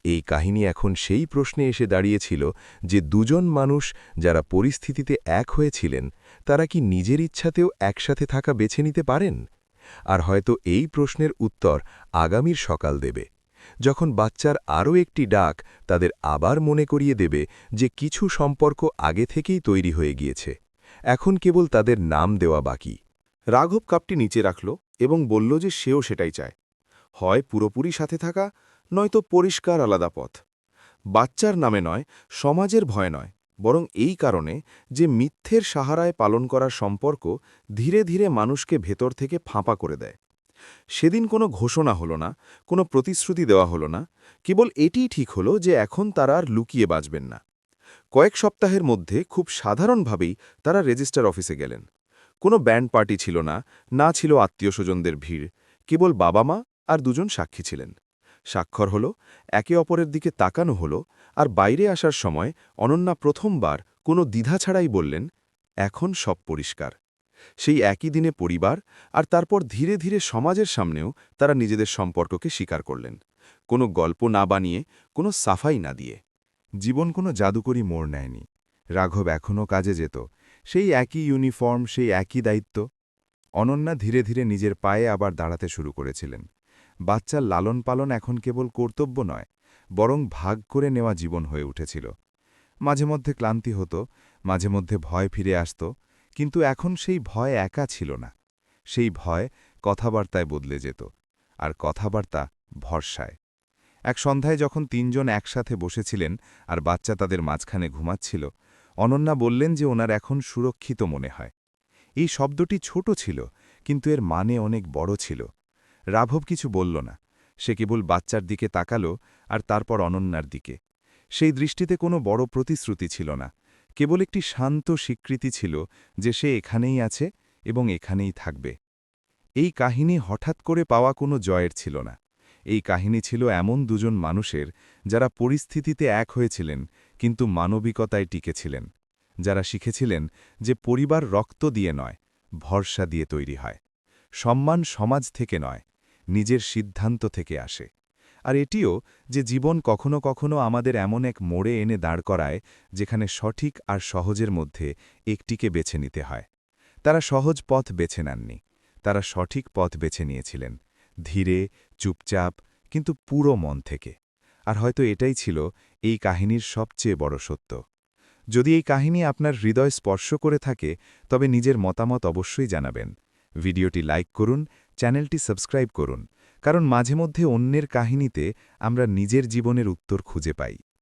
এই কাহিনী এখন সেই প্রশ্নে এসে দাঁড়িয়েছিল যে দুজন মানুষ যারা পরিস্থিতিতে এক হয়েছিলেন, তারা কি নিজের ইচ্ছাতেও একসাথে থাকা বেছে নিতে পারেন? আর হয়তো এই প্রশ্নের উত্তর আগামীর সকাল দেবে, যখন বাচ্চার আরও একটি ডাক তাদের আবার মনে করিয়ে দেবে যে কিছু সম্পর্ক আগে থেকেই তৈরি হয়ে গিয়েছে, এখন কেবল তাদের নাম দেওয়া বাকি। রাঘব কাপটি নিচে রাখল এবং বলল যে সেও সেটাই চায়, হয় পুরোপুরি সাথে থাকা, নয়তো পরিষ্কার আলাদা পথ। বাচ্চার নামে নয়, সমাজের ভয় নয়, বরং এই কারণে যে মিথ্যের সাহারায় পালন করার সম্পর্ক ধীরে ধীরে মানুষকে ভেতর থেকে ফাঁপা করে দেয়। সেদিন কোনো ঘোষণা হলো না, কোনো প্রতিশ্রুতি দেওয়া হলো না, কেবল এটিই ঠিক হলো যে এখন তারা আর লুকিয়ে বাঁচবেন না। কয়েক সপ্তাহের মধ্যে খুব সাধারণভাবেই তারা রেজিস্টার অফিসে গেলেন। কোনো ব্যান্ড পার্টি ছিল না, না ছিল আত্মীয়স্বজনদের ভিড়, কেবল বাবা মা আর দুজন সাক্ষী ছিলেন। স্বাক্ষর হলো, একে অপরের দিকে তাকানো হলো, আর বাইরে আসার সময় অনন্যা প্রথমবার কোনো দ্বিধা ছাড়াই বললেন, এখন সব পরিষ্কার। সেই একই দিনে পরিবার, আর তারপর ধীরে ধীরে সমাজের সামনেও তারা নিজেদের সম্পর্ককে স্বীকার করলেন, কোনো গল্প না বানিয়ে, কোনো সাফাই না দিয়ে। জীবন কোনো জাদুকরী মোড় নেয়নি। রাঘব এখনও কাজে যেত, সেই একই ইউনিফর্ম, সেই একই দায়িত্ব। অনন্যা ধীরে ধীরে নিজের পায়ে আবার দাঁড়াতে শুরু করেছিলেন। বাচ্চার লালন পালন এখন কেবল কর্তব্য নয়, বরং ভাগ করে নেওয়া জীবন হয়ে উঠেছিল। মাঝে মধ্যে ক্লান্তি হতো, মাঝে মধ্যে ভয় ফিরে আসত, কিন্তু এখন সেই ভয় একা ছিল না। সেই ভয় কথাবার্তায় বদলে যেত, আর কথাবার্তা ভরসায়। এক সন্ধ্যায় যখন তিনজন একসাথে বসেছিলেন আর বাচ্চা তাদের মাঝখানে ঘুমাচ্ছিল, অনন্যা বললেন যে ওনার এখন সুরক্ষিত মনে হয়। এই শব্দটি ছোট ছিল, কিন্তু এর মানে অনেক বড় ছিল। রাঘব কিছু বলল না, সে কেবল বাচ্চার দিকে তাকালো আর তারপর অনন্যার দিকে। সেই দৃষ্টিতে কোনো বড় প্রতিশ্রুতি ছিল না, কেবল একটি শান্ত স্বীকৃতি ছিল যে সে এখানেই আছে এবং এখানেই থাকবে। এই কাহিনী হঠাৎ করে পাওয়া কোনো জয়ের ছিল না। এই কাহিনী ছিল এমন দুজন মানুষের যারা পরিস্থিতিতে এক হয়েছিলেন, কিন্তু মানবিকতায় টিকেছিলেন, যারা শিখেছিলেন যে পরিবার রক্ত দিয়ে নয়, ভরসা দিয়ে তৈরি হয়। সম্মান সমাজ থেকে নয়, নিজের সিদ্ধান্ত থেকে আসে। আর এটিও যে জীবন কখনো কখনো আমাদের এমন এক মোড়ে এনে দাঁড় করায় যেখানে সঠিক আর সহজের মধ্যে একটিকে বেছে নিতে হয়। তারা সহজ পথ বেছে নেননি, তারা সঠিক পথ বেছে নিয়েছিলেন, ধীরে, চুপচাপ, কিন্তু পুরো মন থেকে। আর হয়তো এটাই ছিল এই কাহিনীর সবচেয়ে বড় সত্য। যদি এই কাহিনী আপনার হৃদয় স্পর্শ করে থাকে, তবে নিজের মতামত অবশ্যই জানাবেন। ভিডিওটি লাইক করুন, চ্যানেলটি সাবস্ক্রাইব করুন, কারণ মাঝে মধ্যে অন্যের কাহিনীতে আমরা নিজের জীবনের উত্তর খুঁজে পাই।